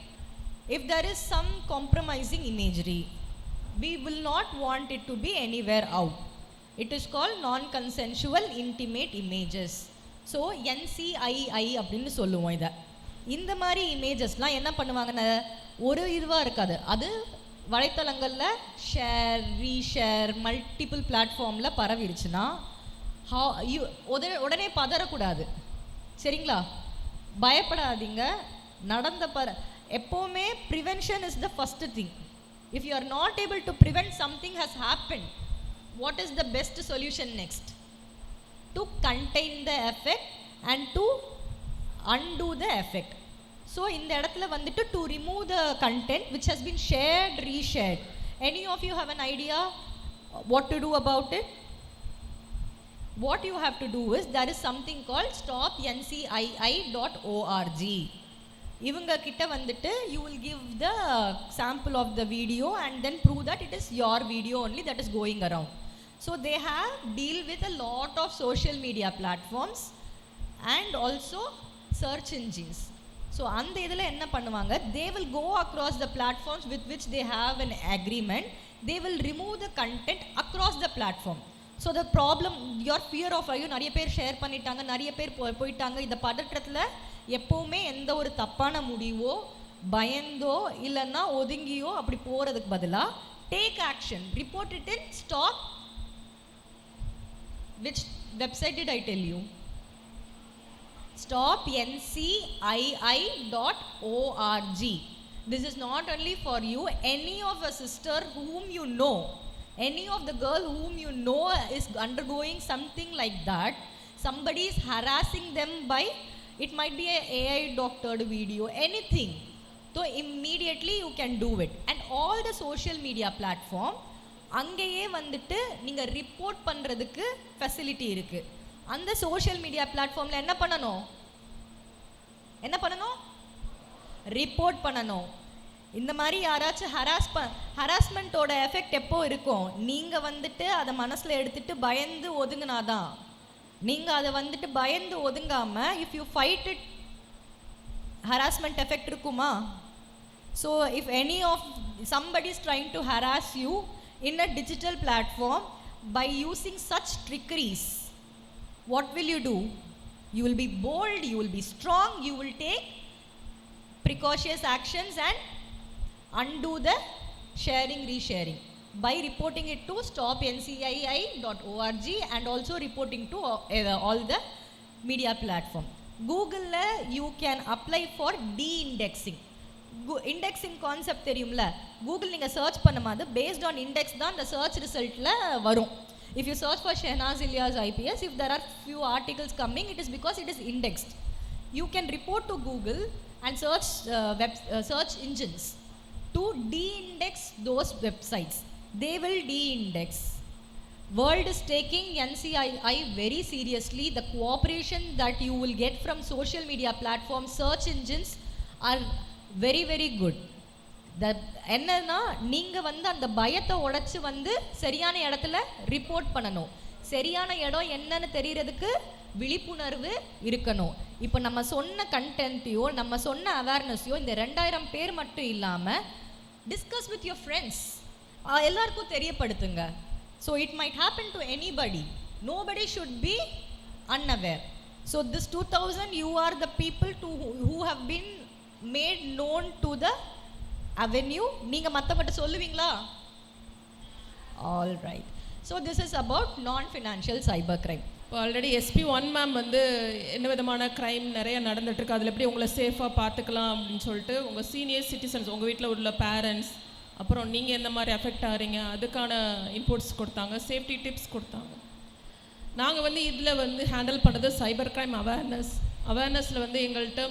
If there is some compromising imagery, we will not want it to be anywhere out. It is called non-consensual intimate images. So NCII அப்படின்னு சொல்லுவோம் இதை. இந்த மாதிரி இமேஜஸ்லாம் என்ன பண்ணுவாங்கன்னு ஒரு இதுவாக இருக்காது. அது வலைத்தளங்களில் ஷேர் ரீஷேர் மல்டிபிள் பிளாட்ஃபார்மில் பரவிடுச்சுன்னா உடனே பதறக்கூடாது. சரிங்களா? பயப்படாதீங்க. எப்போவுமே prevention is the first thing. If you are not able to prevent something has happen, what is the best solution next? To contain the effect and to undo the effect. So in the இடத்துல வந்துட்டு to remove the content which has been shared, reshared. Any of you have an idea what to do about it? what you have to do is there is something called stopncii.org. இவங்க கிட்ட வந்துட்டு you will give the sample of the video and then prove that it is your video only that is going around. So they have deal with a lot of social media platforms and also search engines. So அந்த இதில் என்ன பண்ணுவாங்க, they will go across the platforms with which they have an agreement. They will remove the content across the platform. So the problem, your fear of ஐயோ நிறைய பேர் share பண்ணிட்டாங்க, நிறைய பேர் போயிட்டாங்க, இந்த பதற்றத்தில் எப்போவுமே எந்த ஒரு தப்பான முடிவோ பயந்தோ இல்லைன்னா ஒதுங்கியோ அப்படி போகிறதுக்கு பதிலாக take action, report it in stop. which website did I tell you? stopncii.org. This is not only for you, any of a sister whom you know, any of the girl whom you know is undergoing something like that, somebody is harassing them by, it might be a AI doctored video, anything, so immediately you can do it. And all the social media platform அங்கேயே வந்துட்டு நீங்கள் report பண்ணுறதுக்கு facility இருக்குது. அந்த social media பிளாட்ஃபார்மில் என்ன பண்ணணும், report பண்ணணும். இந்த மாதிரி யாராச்சும் ஹராஸ்மெண்ட்டோட எஃபெக்ட் எப்போ இருக்கும், நீங்கள் வந்துட்டு அதை மனசில் எடுத்துகிட்டு பயந்து ஒதுங்கினாதான். நீங்கள் அதை வந்துட்டு பயந்து ஒதுங்காமல் if you fight it, harassment effect இருக்குமா? So if any of somebody is trying to harass you in a digital platform by using such trickeries, what will you do? You will be bold, you will be strong, you will take precautionous actions and undo the sharing, resharing by reporting it to stopncii.org and also reporting to all the media platform. Google you can apply for de-indexing. Indexing concept தெரியும்ல, Google நீங்கள் search பண்ணும்போது based on index தான் அந்த search ரிசல்ட்டில் வரும். If you search for Shehnaz Ilyas IPS, if there are few articles coming, it is because it is indexed. You can report to Google and search engines to de-index those websites. They will de-index. World is taking NCII very seriously. The cooperation that you will get from social media platforms, search engines are very very good. என்னன்னா நீங்கள் வந்து அந்த பயத்தை உடைச்சி வந்து சரியான இடத்துல report பண்ணணும். சரியான இடம் என்னன்னு தெரியறதுக்கு விழிப்புணர்வு இருக்கணும். இப்போ நம்ம சொன்ன கண்டென்ட்டையோ நம்ம சொன்ன அவேர்னஸையோ இந்த 2000 பேர் மட்டும் இல்லாமல் டிஸ்கஸ் வித் யுவர் ஃப்ரெண்ட்ஸ், எல்லாருக்கும் தெரியப்படுத்துங்க. So it might happen to anybody, nobody should be unaware. So this 2000 you are the people who have been made known to the avenue. நீங்க மத்தபட்ட சொல்லுவீங்களா? All right. So this is about non-financial cyber crime. இப்போ already SP1 ma'am வந்து என்ன விதமான crime நிறைய நடந்துட்டுருக்கு, அதில் எப்படி உங்களை சேஃபாக பார்த்துக்கலாம் அப்படின்னு சொல்லிட்டு உங்கள் சீனியர் சிட்டிசன்ஸ், உங்கள் வீட்டில் உள்ள பேரண்ட்ஸ், அப்புறம் நீங்கள் எந்த மாதிரி அஃபெக்ட் ஆகிறீங்க அதுக்கான இன்புட்ஸ் கொடுத்தாங்க, சேஃப்டி டிப்ஸ் கொடுத்தாங்க. நாங்கள் வந்து இதில் வந்து ஹேண்டில் பண்ணுறது சைபர் க்ரைம் அவேர்னஸில் வந்து எங்கள்கிட்ட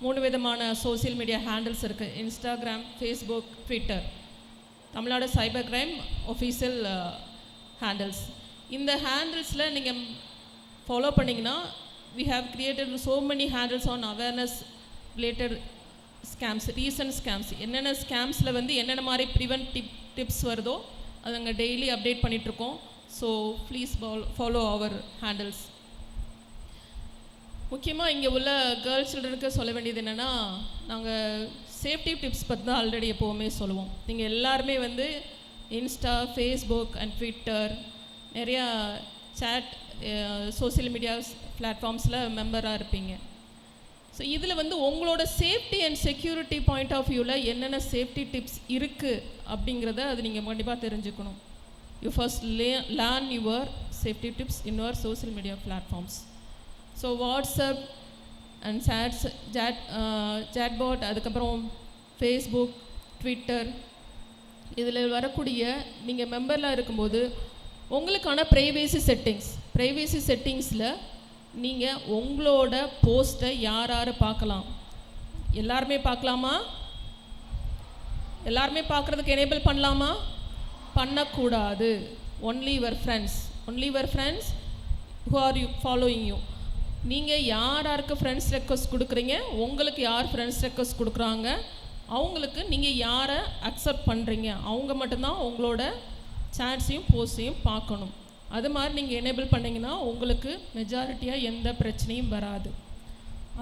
3 விதமான சோசியல் மீடியா ஹேண்டில்ஸ் இருக்குது. Instagram, Facebook, Twitter. Tamil Nadu cyber crime official handles. இந்த ஹேண்டில்ஸில் நீங்கள் ஃபாலோ பண்ணிங்கன்னா we have created so many handles on awareness related scams, recent scams. என்னென்ன ஸ்கேம்ஸில் வந்து என்னென்ன மாதிரி ப்ரிவென்டிவ் டிப்ஸ் வருதோ அது நாங்கள் டெய்லி அப்டேட் பண்ணிகிட்ருக்கோம். So please follow our handles. முக்கியமாக இங்கே உள்ள கேர்ள்ஸ் சில்ட்ரனுக்கு சொல்ல வேண்டியது என்னென்னா, நாங்கள் சேஃப்டி டிப்ஸ் பற்றி தான் ஆல்ரெடி எப்போவுமே சொல்லுவோம். நீங்கள் எல்லாருமே வந்து இன்ஸ்டா, ஃபேஸ்புக் அண்ட் ட்விட்டர், நிறையா சேட் சோசியல் மீடியா பிளாட்ஃபார்ம்ஸில் மெம்பராக இருப்பீங்க. ஸோ இதில் வந்து உங்களோட safety and security point of வியூவில் என்னென்ன சேஃப்டி டிப்ஸ் இருக்குது அப்படிங்கிறத அது நீங்கள் கண்டிப்பாக தெரிஞ்சுக்கணும். You first learn your safety tips in your social media platforms. So WhatsApp and chatbot, அதுக்கப்புறம் ஃபேஸ்புக், ட்விட்டர், இதில் வரக்கூடிய நீங்கள் மெம்பரில் இருக்கும்போது உங்களுக்கான ப்ரைவேசி செட்டிங்ஸில் நீங்கள் உங்களோட போஸ்ட்டை யார் பார்க்கலாம், எல்லாருமே பார்க்கலாமா? எல்லாருமே பார்க்குறதுக்கு எனேபிள் பண்ணலாமா? பண்ணக்கூடாது. Only your friends who are you following you. நீங்கள் யாருக்கு ஃப்ரெண்ட்ஸ் ரெக்வஸ்ட் கொடுக்குறீங்க, உங்களுக்கு யார் ஃப்ரெண்ட்ஸ் ரெக்வஸ்ட் கொடுக்குறாங்க, அவங்களுக்கு நீங்கள் யாரை அக்செப்ட் பண்ணுறீங்க, அவங்க மட்டும்தான் உங்களோட சாட்ஸையும் போஸ்டையும் பார்க்கணும். அது மாதிரி நீங்கள் எனேபிள் பண்ணிங்கன்னா உங்களுக்கு மெஜாரிட்டியாக எந்த பிரச்சனையும் வராது.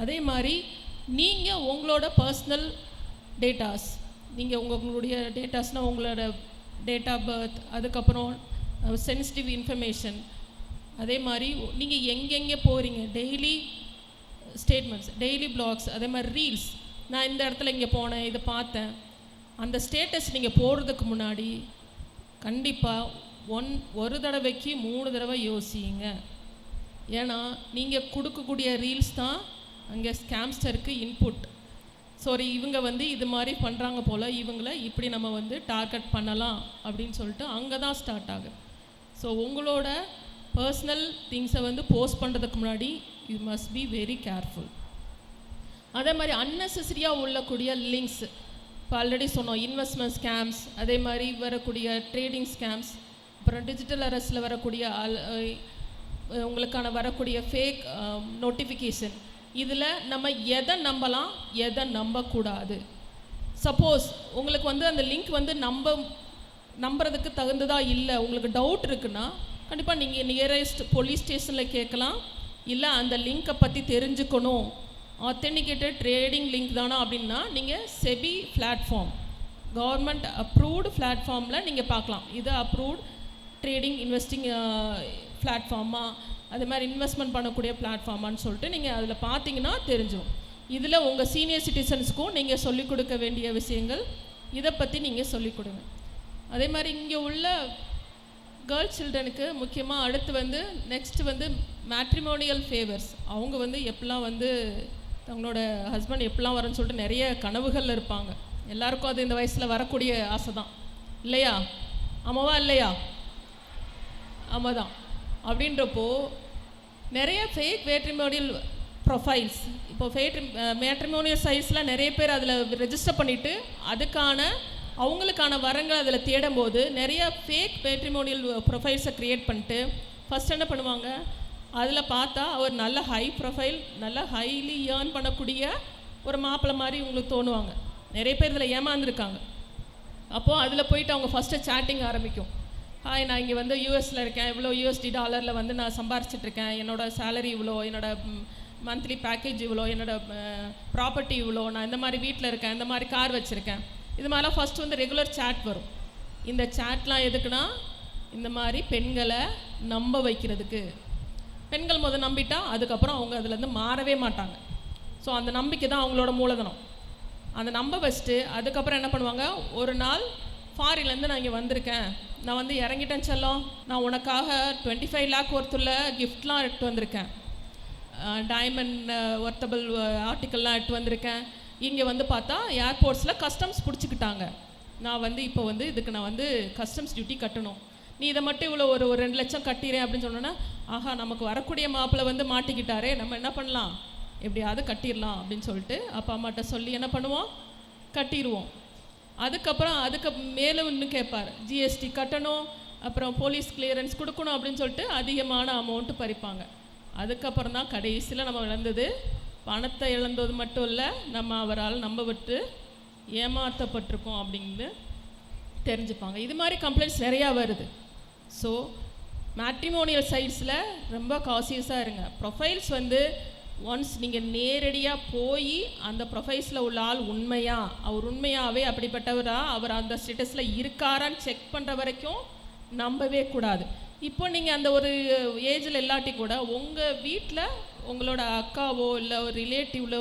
அதே மாதிரி நீங்கள் உங்களோட பர்சனல் டேட்டாஸ், நீங்கள் உங்களுடைய டேட்டாஸ்னால் உங்களோட டேட் ஆஃப் பர்த், அதுக்கப்புறம் சென்சிட்டிவ் இன்ஃபர்மேஷன், அதே மாதிரி நீங்கள் எங்கெங்கே போகிறீங்க, டெய்லி ஸ்டேட்மெண்ட்ஸ், டெய்லி பிளாக்ஸ், அதே மாதிரி ரீல்ஸ், நான் இந்த இடத்துல இங்கே போனேன், இதை பார்த்தேன், அந்த ஸ்டேட்டஸ் நீங்கள் போடுறதுக்கு முன்னாடி கண்டிப்பாக ஒரு தடவைக்கு 3 தடவை யோசிங்க. ஏன்னா நீங்கள் கொடுக்கக்கூடிய ரீல்ஸ் தான் அங்கே ஸ்கேம்ஸ்டருக்கு இன்புட். சாரி, இவங்க வந்து இது மாதிரி பண்ணுறாங்க போல், இவங்களை இப்படி நம்ம வந்து டார்கெட் பண்ணலாம் அப்படின்னு சொல்லிட்டு அங்கே தான் ஸ்டார்ட் ஆகுது. ஸோ உங்களோட பர்சனல் திங்ஸை வந்து போஸ்ட் பண்ணுறதுக்கு முன்னாடி you must be very careful. அதே மாதிரி அன்னெசரியாக உள்ளக்கூடிய லிங்க்ஸ், இப்போ ஆல்ரெடி சொன்னோம், இன்வெஸ்ட்மெண்ட் ஸ்கேம்ஸ், அதே மாதிரி வரக்கூடிய ட்ரேடிங் ஸ்கேம்ஸ், அப்புறம் டிஜிட்டல் அரெஸ்ட்டில் வரக்கூடிய உங்களுக்கான வரக்கூடிய ஃபேக் நோட்டிஃபிகேஷன், இதில் நம்ம எதை நம்பலாம், எதை நம்பக்கூடாது. சப்போஸ் உங்களுக்கு வந்து அந்த லிங்க் வந்து நம்புறதுக்கு தகுந்ததாக இல்லை, உங்களுக்கு டவுட் இருக்குன்னா கண்டிப்பாக நீங்கள் நியரஸ்ட் போலீஸ் ஸ்டேஷனில் கேட்கலாம். இல்லை அந்த லிங்க்கை பற்றி தெரிஞ்சுக்கணும், ஆத்தென்டிகேட்டட் ட்ரேடிங் லிங்க் தானா அப்படின்னா நீங்கள் செபி பிளாட்ஃபார்ம், கவர்மெண்ட் அப்ரூவ்டு பிளாட்ஃபார்மில் நீங்கள் பார்க்கலாம். இது அப்ரூவ்ட் ட்ரேடிங் இன்வெஸ்டிங் பிளாட்ஃபார்மா, அது மாதிரி இன்வெஸ்ட்மெண்ட் பண்ணக்கூடிய பிளாட்ஃபார்மான்னு சொல்லிட்டு நீங்கள் அதில் பார்த்தீங்கன்னா தெரிஞ்சிடும். இதில் உங்கள் சீனியர் சிட்டிசன்ஸ்க்கும் நீங்கள் சொல்லிக் கொடுக்க வேண்டிய விஷயங்கள் இதை பற்றி நீங்கள் சொல்லிக் கொடுங்க. அதே மாதிரி இங்கே உள்ள கேர்ள்ஸ் சில்ட்ரனுக்கு முக்கியமாக அடுத்து வந்து நெக்ஸ்ட்டு வந்து மேட்ரிமோனியல் ஃபேவர்ஸ். அவங்க வந்து எப்படிலாம் வந்து தங்களோட ஹஸ்பண்ட் எப்படிலாம் வரன்னு சொல்லிட்டு நிறைய கனவுகளில் இருப்பாங்க. எல்லாருக்கும் அது இந்த வயசில் வரக்கூடிய ஆசை தான் இல்லையா? ஆமாவா இல்லையா? ஆமாம் தான். அப்படின்றப்போ நிறைய ஃபேக் மேட்ரிமோனியல் ப்ரொஃபைல்ஸ், இப்போ ஃபேக் மேட்ரிமோனியல் சைட்ஸில் நிறைய பேர் அதில் ரெஜிஸ்டர் பண்ணிவிட்டு அவங்களுக்கான வரங்கள் அதில் தேடும்போது நிறைய ஃபேக் மேட்ரிமோனியல் ப்ரொஃபைல்ஸை க்ரியேட் பண்ணிட்டு ஃபஸ்ட் என்ன பண்ணுவாங்க, அதில் பார்த்தா அவர் நல்ல ஹை ப்ரொஃபைல், நல்ல ஹைலி ஏர்ன் பண்ணக்கூடிய ஒரு மாப்பிள்ளை மாதிரி உங்களுக்கு தோணுவாங்க. நிறைய பேர் இதில் ஏமாந்துருக்காங்க. அப்போது அதில் போயிட்டு அவங்க ஃபஸ்ட்டு சேட்டிங் ஆரம்பிக்கும். ஹாய், நான் இங்கே வந்து யூஎஸில் இருக்கேன், இவ்வளோ USD டாலரில் வந்து நான் சம்பாரிச்சிட்ருக்கேன், என்னோடய சேலரி இவ்வளோ, என்னோடய மந்த்லி பேக்கேஜ் இவ்வளோ, என்னோடய ப்ராப்பர்ட்டி இவ்வளோ, நான் இந்த மாதிரி வீட்டில் இருக்கேன், இந்த மாதிரி கார் வச்சுருக்கேன், இது மாதிரிலாம் ஃபஸ்ட்டு வந்து ரெகுலர் சேட் வரும். இந்த சேட்லாம் எதுக்குன்னா இந்த மாதிரி பெண்களை நம்ப வைக்கிறதுக்கு. பெண்கள் முதல் நம்பிட்டா அதுக்கப்புறம் அவங்க அதுலேருந்து மாறவே மாட்டாங்க. ஸோ அந்த நம்பிக்கை தான் அவங்களோட மூலதனம். அந்த நம்ப வச்சுட்டு அதுக்கப்புறம் என்ன பண்ணுவாங்க, ஒரு நாள் ஃபாரின்லேருந்து நான் இங்கே வந்திருக்கேன், நான் வந்து இறங்கிட்டேன் செல்லம், நான் உனக்காக 25 lakh ஒர்த்துள்ள கிஃப்ட்லாம் எடுத்து வந்திருக்கேன், டைமண்ட் ஒர்த்தபிள் ஆர்டிக்கல்லாம் எடுத்து வந்திருக்கேன், இங்கே வந்து பார்த்தா ஏர்போர்ட்ஸில் கஸ்டம்ஸ் பிடிச்சிக்கிட்டாங்க, நான் வந்து இப்போ வந்து இதுக்கு நான் வந்து கஸ்டம்ஸ் டியூட்டி கட்டணும், நீ இதை மட்டும் இவ்வளோ ஒரு 2 லட்சம் கட்டிடுறேன் அப்படின்னு சொன்னோன்னா, ஆஹா நமக்கு வரக்கூடிய மாப்பிள்ளை வந்து மாட்டிக்கிட்டாரே, நம்ம என்ன பண்ணலாம், எப்படியாவது கட்டிடலாம் அப்படின்னு சொல்லிட்டு அப்பா அம்மாட்ட சொல்லி என்ன பண்ணுவோம், கட்டிடுவோம். அதுக்கப்புறம் அதுக்கு மேலே இன்னும் கேட்பார், ஜிஎஸ்டி கட்டணும், அப்புறம் போலீஸ் கிளியரன்ஸ் கொடுக்கணும் அப்படின்னு சொல்லிட்டு அதிகமான அமௌண்ட்டு பறிப்பாங்க. அதுக்கப்புறம் தான் கடைசியில் நம்ம இழந்தது பணத்தை இழந்தது மட்டும் இல்லை, நம்ம அவரால் நம்ப விட்டு ஏமாற்றப்பட்டிருக்கோம் அப்படின்னு தெரிஞ்சுப்பாங்க. இது மாதிரி கம்ப்ளைண்ட்ஸ் நிறையா வருது. ஸோ மேட்ரிமோனியல் சைட்ஸில் ரொம்ப காசியஸாக இருங்க. ப்ரொஃபைல்ஸ் வந்து ஒன்ஸ் நீங்கள் நேரடியாக போய் அந்த ப்ரொஃபைல்ஸில் உள்ள ஆள் அவர் உண்மையாகவே அப்படிப்பட்டவரா, அவர் அந்த ஸ்டேட்டஸில் இருக்காரான்னு செக் பண்ணுற வரைக்கும் நம்பவே கூடாது. இப்போ நீங்கள் அந்த ஒரு ஏஜில் இல்லாட்டி கூட உங்கள் வீட்டில் உங்களோட அக்காவோ இல்லை ஒரு ரிலேட்டிவ்ல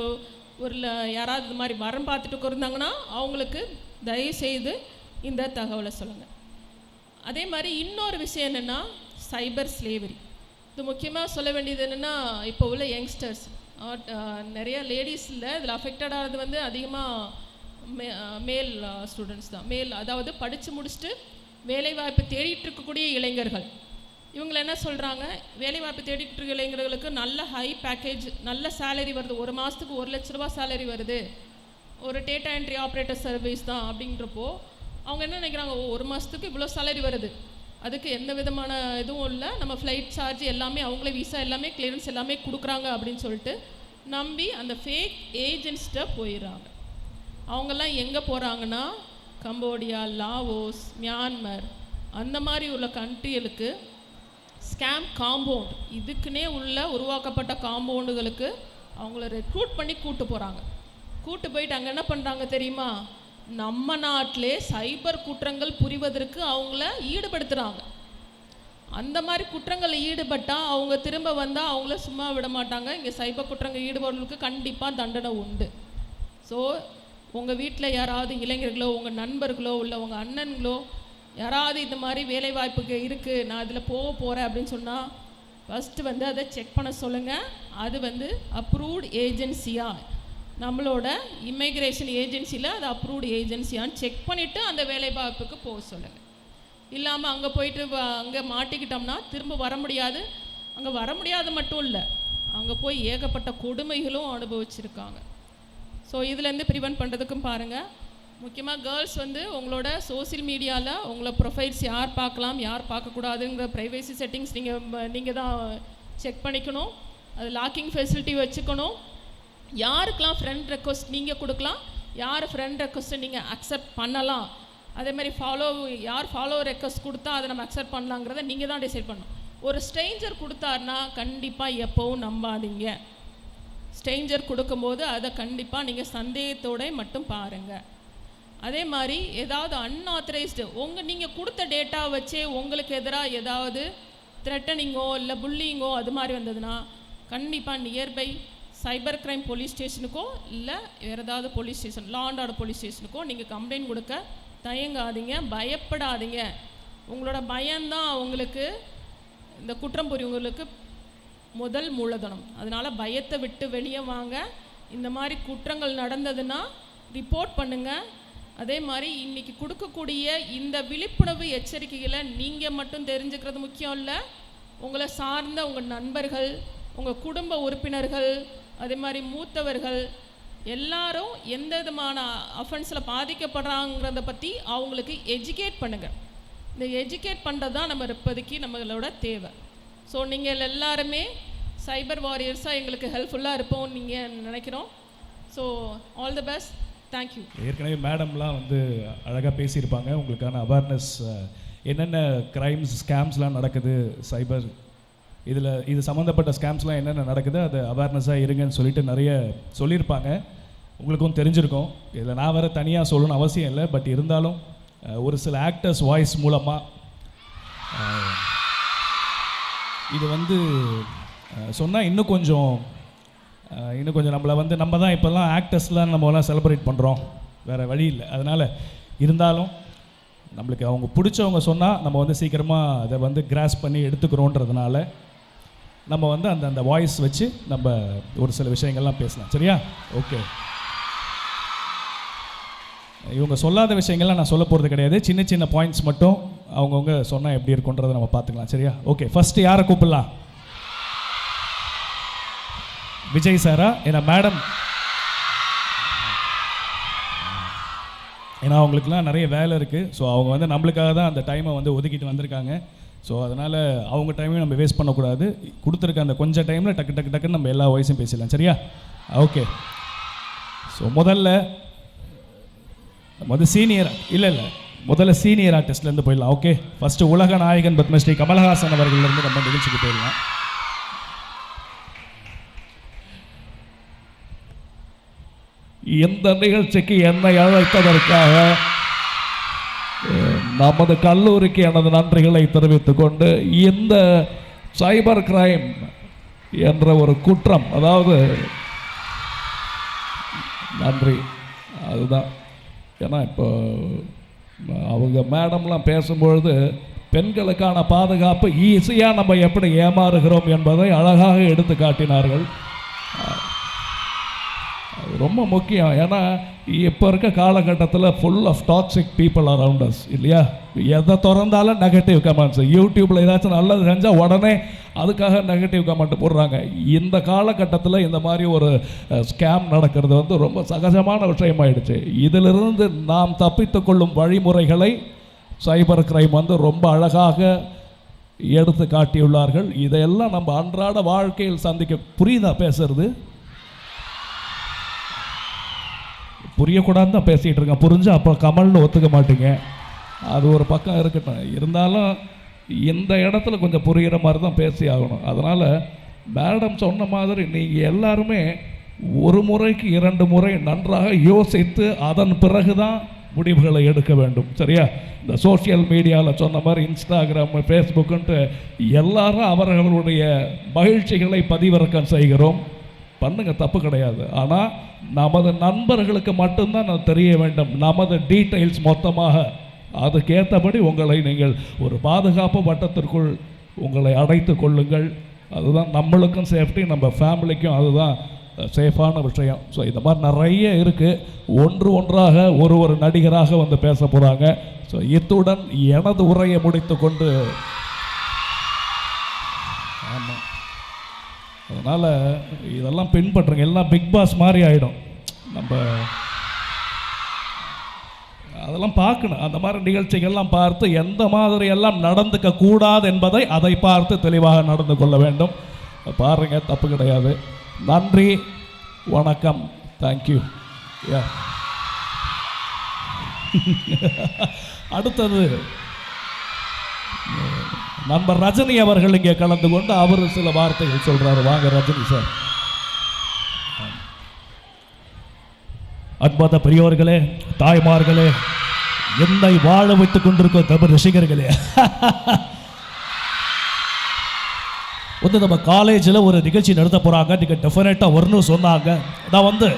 ஒரு யாராவது இது மாதிரி மரம் பார்த்துட்டு இருந்தாங்கன்னா அவங்களுக்கு தயவுசெய்து இந்த தகவலை சொல்லுங்கள். அதே மாதிரி இன்னொரு விஷயம் என்னென்னா சைபர் ஸ்லேவரி. இது முக்கியமாக சொல்ல வேண்டியது என்னென்னா, இப்போ உள்ள யங்ஸ்டர்ஸ் நிறைய லேடிஸில் இதில் அஃபெக்டட் ஆகிறது வந்து அதிகமாக மேல் ஸ்டூடெண்ட்ஸ் தான். அதாவது படித்து முடிச்சுட்டு வேலைவாய்ப்பு தேடிட்டு இருக்கக்கூடிய இளைஞர்கள். இவங்களை என்ன சொல்கிறாங்க, வேலைவாய்ப்பு தேடிட்டு இருக்க இளைஞர்களுக்கு நல்ல ஹை பேக்கேஜ், நல்ல சேலரி வருது, ஒரு மாதத்துக்கு 1 லட்ச ரூபா சேலரி வருது, ஒரு டேட்டா என்ட்ரி ஆப்ரேட்டர் சர்வீஸ் தான் அப்படின்றப்போ அவங்க என்ன நினைக்கிறாங்க, ஒரு மாதத்துக்கு இவ்வளோ சேலரி வருது, அதுக்கு எந்த விதமான இதுவும் இல்லை. நம்ம ஃப்ளைட் சார்ஜ் எல்லாமே அவங்களே, விசா எல்லாமே, கிளியரன்ஸ் எல்லாமே கொடுக்குறாங்க அப்படின்னு சொல்லிட்டு நம்பி அந்த ஃபேக் ஏஜென்ட்ஸ்கிட்ட போயிடுறாங்க. அவங்கெல்லாம் எங்கே போகிறாங்கன்னா கம்போடியா, லாவோஸ், மியான்மர் அந்த மாதிரி உள்ள கண்ட்ரிகளுக்கு ஸ்கேம் காம்பவுண்ட், இதுக்குன்னே உள்ள உருவாக்கப்பட்ட காம்பவுண்டுகளுக்கு அவங்கள ரெக்ரூட் பண்ணி கூட்டு போகிறாங்க. கூட்டு போயிட்டு அங்கே என்ன பண்ணுறாங்க தெரியுமா? நம்ம நாட்டிலே சைபர் குற்றங்கள் புரிவதற்கு அவங்கள ஈடுபடுத்துகிறாங்க. அந்த மாதிரி குற்றங்களில் ஈடுபட்டால் அவங்க திரும்ப வந்தால் அவங்கள சும்மா விட மாட்டாங்க. இங்கே சைபர் குற்றங்கள் ஈடுபடுறவங்களுக்கு கண்டிப்பாக தண்டனை உண்டு. ஸோ உங்கள் வீட்டில் யாராவது இளைஞர்களோ, உங்கள் நண்பர்களோ, இல்லை உங்கள் அண்ணன்களோ யாராவது இந்த மாதிரி வேலைவாய்ப்புக்கு இருக்குது, நான் அதில் போகிறேன் அப்படின்னு சொன்னால் ஃபஸ்ட்டு வந்து அதை செக் பண்ண சொல்லுங்கள். அது அப்ரூவ்டு ஏஜென்சியாக, நம்மளோட இமிக்ரேஷன் ஏஜென்சியில் அது அப்ரூவ்டு ஏஜென்சியான்னு செக் பண்ணிவிட்டு அந்த வேலைவாய்ப்புக்கு போக சொல்லுங்கள். இல்லாமல் அங்கே போயிட்டு அங்கே மாட்டிக்கிட்டோம்னா திரும்ப வர முடியாது. அங்கே வர முடியாது மட்டும் இல்லை, அங்கே போய் ஏகப்பட்ட கொடுமைகளும் அனுபவிச்சிருக்காங்க. ஸோ இதுலேருந்து ப்ரிவென்ட் பண்ணுறதுக்கும் பாருங்கள். முக்கியமாக கேர்ள்ஸ் உங்களோட சோசியல் மீடியாவில் உங்களை ப்ரொஃபைல்ஸ் யார் பார்க்கலாம், யார் பார்க்கக்கூடாதுங்கிற ப்ரைவேசி செட்டிங்ஸ் நீங்கள் தான் செக் பண்ணிக்கணும். அது லாக்கிங் ஃபெசிலிட்டி வச்சுக்கணும். யாருக்கெல்லாம் ஃப்ரெண்ட் ரெக்வஸ்ட் நீங்கள் கொடுக்கலாம், யார் ஃப்ரெண்ட் ரெக்வஸ்ட்டை நீங்கள் அக்செப்ட் பண்ணலாம், அதே மாதிரி யார் ஃபாலோ ரெக்வஸ்ட் கொடுத்தா அதை நம்ம அக்செப்ட் பண்ணலாங்கிறத நீங்கள் தான் டிசைட் பண்ணணும். ஒரு ஸ்ட்ரேஞ்சர் கொடுத்தாருன்னா கண்டிப்பாக எப்போவும் நம்பாதீங்க. ஸ்ட்ரேஞ்சர் கொடுக்கும்போது அதை கண்டிப்பாக நீங்கள் சந்தேகத்தோடு மட்டும் பாருங்கள். அதே மாதிரி ஏதாவது அன்ஆத்தரைஸ்டு நீங்கள் கொடுத்த டேட்டா வச்சே உங்களுக்கு எதிராக ஏதாவது த்ரெட்டனிங்கோ இல்லை புல்லிங்கோ அது மாதிரி வந்ததுன்னா கண்டிப்பாக நியர்பை சைபர் கிரைம் போலீஸ் ஸ்டேஷனுக்கோ இல்லை வேறு ஏதாவது police station, law and order police ஸ்டேஷனுக்கோ நீங்கள் கம்ப்ளைண்ட் கொடுக்க தயங்காதீங்க, பயப்படாதீங்க. உங்களோட பயம்தான் அவங்களுக்கு இந்த குற்றம் புரிவங்களுக்கு முதல் மூலதனம். அதனால் பயத்தை விட்டு வெளியே வாங்க. இந்த மாதிரி குற்றங்கள் நடந்ததுன்னா ரிப்போர்ட் பண்ணுங்கள். அதே மாதிரி இன்றைக்கி கொடுக்கக்கூடிய இந்த விழிப்புணர்வு எச்சரிக்கைகளை நீங்கள் மட்டும் தெரிஞ்சுக்கிறது முக்கியம் இல்லை, உங்களை சார்ந்த உங்கள் நண்பர்கள், உங்கள் குடும்ப உறுப்பினர்கள், அதே மாதிரி மூத்தவர்கள் எல்லாரும் எந்த விதமான அஃபென்ஸில் பாதிக்கப்படுறாங்கிறத பற்றி அவங்களுக்கு எஜுகேட் பண்ணுங்கள். இந்த எஜுகேட் பண்ணுறது தான் நம்ம இப்போதைக்கு நம்மளோட தேவை. ஸோ நீங்கள் எல்லாருமே சைபர் வாரியர்ஸாக எங்களுக்கு ஹெல்ப்ஃபுல்லாக இருப்போம்னு நீங்கள் நினைக்கிறோம். So all the best, thank you. ஏற்கனவே மேடம்லாம் அழகாக பேசியிருப்பாங்க. உங்களுக்கான அவேர்னஸ் என்னென்ன க்ரைம்ஸ், ஸ்கேம்ஸ்லாம் நடக்குது சைபர், இது சம்மந்தப்பட்ட ஸ்கேம்ஸ்லாம் என்னென்ன நடக்குது, அது அவேர்னஸாக இருங்கன்னு சொல்லிட்டு நிறைய சொல்லியிருப்பாங்க. உங்களுக்கும் தெரிஞ்சிருக்கும். இதில் நான் வேறு தனியாக சொல்லணும்னு அவசியம் இல்லை. பட் இருந்தாலும் ஒரு சில ஆக்டர்ஸ் வாய்ஸ் மூலமாக இது சொன்னால் இன்னும் கொஞ்சம் நம்மளை நம்ம தான் இப்போல்லாம் ஆக்டர்ஸ்லாம் நம்மலாம் செலிப்ரேட் பண்ணுறோம், வேறு வழி இல்லை. அதனால் இருந்தாலும் நம்மளுக்கு அவங்க பிடிச்சவங்க சொன்னால் நம்ம சீக்கிரமாக அதை கிராஸ் பண்ணி எடுத்துக்கிறோன்றதுனால நம்ம அந்த வாய்ஸ் வச்சு நம்ம ஒரு சில விஷயங்கள்லாம் பேசலாம். சரியா? ஓகே. இவங்க சொல்லாத விஷயங்கள்லாம் நான் சொல்ல போகிறது கிடையாது. சின்ன சின்ன பாயிண்ட்ஸ் மட்டும் அவங்கவுங்க சொன்னால் எப்படி இருக்குன்றதை நம்ம பார்த்துக்கலாம். சரியா? ஓகே. ஃபஸ்ட்டு யாரை கூப்பிடலாம்? விஜய் சாரா? ஏன்னா மேடம், ஏன்னா அவங்களுக்குலாம் நிறைய வேலை இருக்குது. ஸோ அவங்க நம்மளுக்காக தான் அந்த டைமை ஒதுக்கிட்டு வந்திருக்காங்க. ஸோ அதனால் அவங்க டைமையும் நம்ம வேஸ்ட் பண்ணக்கூடாது. கொடுத்துருக்க அந்த கொஞ்சம் டைமில் டக்குன்னு நம்ம எல்லா வாய்ஸும் பேசிடலாம். சரியா? ஓகே. ஸோ முதல்ல சீனியர் முதல்ல சீனியர் ஆர்டிஸ்ட்லேருந்து போயிடலாம். ஓகே. ஃபஸ்ட்டு உலக நாயகன் பத்மஸ்ரீ கமலஹாசன் அவர்களிருந்து நம்ம நிகழ்ச்சிக்கு போயிடலாம். இந்த நிகழ்ச்சிக்கு என்னை அழைத்ததற்காக நமது கல்லூரிக்கு எனது நன்றிகளை தெரிவித்துக் கொண்டு, இந்த சைபர் கிரைம் என்ற ஒரு குற்றம், அதாவது நன்றி, அதுதான். ஏன்னா இப்போ அவங்க மேடம்லாம் பேசும்பொழுது பெண்களுக்கான பாதுகாப்பு ஈஸியாக நம்ம எப்படி ஏமாறுகிறோம் என்பதை அழகாக எடுத்து காட்டினார்கள். ரொம்ப முக்கியம். ஏன்னா இப்போ இருக்க காலகட்டத்தில் full of toxic people around us, இல்லையா? எதை திறந்தாலும் நெகட்டிவ் கமெண்ட்ஸ். யூடியூப்பில் ஏதாச்சும் நல்லது செஞ்சால் உடனே அதுக்காக நெகட்டிவ் கமெண்ட் போடுறாங்க. இந்த காலகட்டத்தில் இந்த மாதிரி ஒரு ஸ்கேம் நடக்கிறது ரொம்ப சகஜமான விஷயமாயிடுச்சு. இதிலிருந்து நாம் தப்பித்து கொள்ளும் வழிமுறைகளை சைபர் கிரைம் வந்து ரொம்ப அழகாக எடுத்து காட்டியுள்ளார்கள். இதையெல்லாம் நம்ம அன்றாட வாழ்க்கையில் சந்திக்க. புரியுதா பேசுறது? புரியக்கூடாதுன்னு தான் பேசிகிட்டு இருக்கேன். புரிஞ்சு அப்போ கமல்னு ஒத்துக்க மாட்டீங்க. அது ஒரு பக்கம் இருக்கட்டும். இருந்தாலும் இந்த இடத்துல கொஞ்சம் புரிகிற மாதிரி தான் பேசி ஆகணும். அதனால் மேடம் சொன்ன மாதிரி நீங்கள் எல்லாருமே ஒரு முறைக்கு 2 முறை நன்றாக யோசித்து அதன் பிறகு தான் முடிவுகளை எடுக்க வேண்டும். சரியா? இந்த சோஷியல் மீடியாவில் சொன்ன மாதிரி இன்ஸ்டாகிராம், ஃபேஸ்புக்குன்ட்டு எல்லாரும் அவர்களுடைய மகிழ்ச்சிகளை பதிவிறக்கம் செய்கிறோம். பண்ணுங்க, தப்பு கிடையாது. ஆனால் நமது நண்பர்களுக்கு மட்டும்தான் அது தெரிய வேண்டும். நமது டீட்டெயில்ஸ் மொத்தமாக அதுக்கேற்றபடி உங்களை நீங்கள் ஒரு பாதுகாப்பு வட்டத்திற்குள் உங்களை அடைத்து கொள்ளுங்கள். அதுதான் நம்மளுக்கும் சேஃப்டி, நம்ம ஃபேமிலிக்கும் அதுதான் சேஃபான விஷயம். ஸோ இந்த மாதிரி நிறைய இருக்குது. ஒன்றாக ஒரு நடிகராக வந்து பேச போகிறாங்க. ஸோ இத்துடன் எனது உரையை முடித்து கொண்டு, ஆமாம், அதனால் இதெல்லாம் பின்பற்றுங்க. எல்லாம் பிக் பாஸ் மாதிரி ஆகிடும். நம்ம அதெல்லாம் பார்க்கணும். அந்த மாதிரி நிகழ்ச்சிகள்லாம் பார்த்து எந்த மாதிரி எல்லாம் நடந்துக்க கூடாது என்பதை அதை பார்த்து தெளிவாக நடந்து கொள்ள வேண்டும். பாருங்க, தப்பு கிடையாது. நன்றி, வணக்கம், தேங்க்யூ. அடுத்தது நண்பர் ரஜினி அவர்கள் இங்கே கலந்து கொண்டு அவர் சில வார்த்தைகள் சொல்றாரு. வாங்க ரஜினி சார். அன்பான பெரியோர்களே, தாய்மார்களே, என்னை வாழ வைத்துக் கொண்டிருக்கும் தமிழ் ரசிகர்களே, வந்து நம்ம காலேஜில் ஒரு நிகழ்ச்சி நடத்த போகிறாங்க. நீங்கள் டெஃபினட்டாக வரணும்னு சொன்னாங்க. நான் வந்து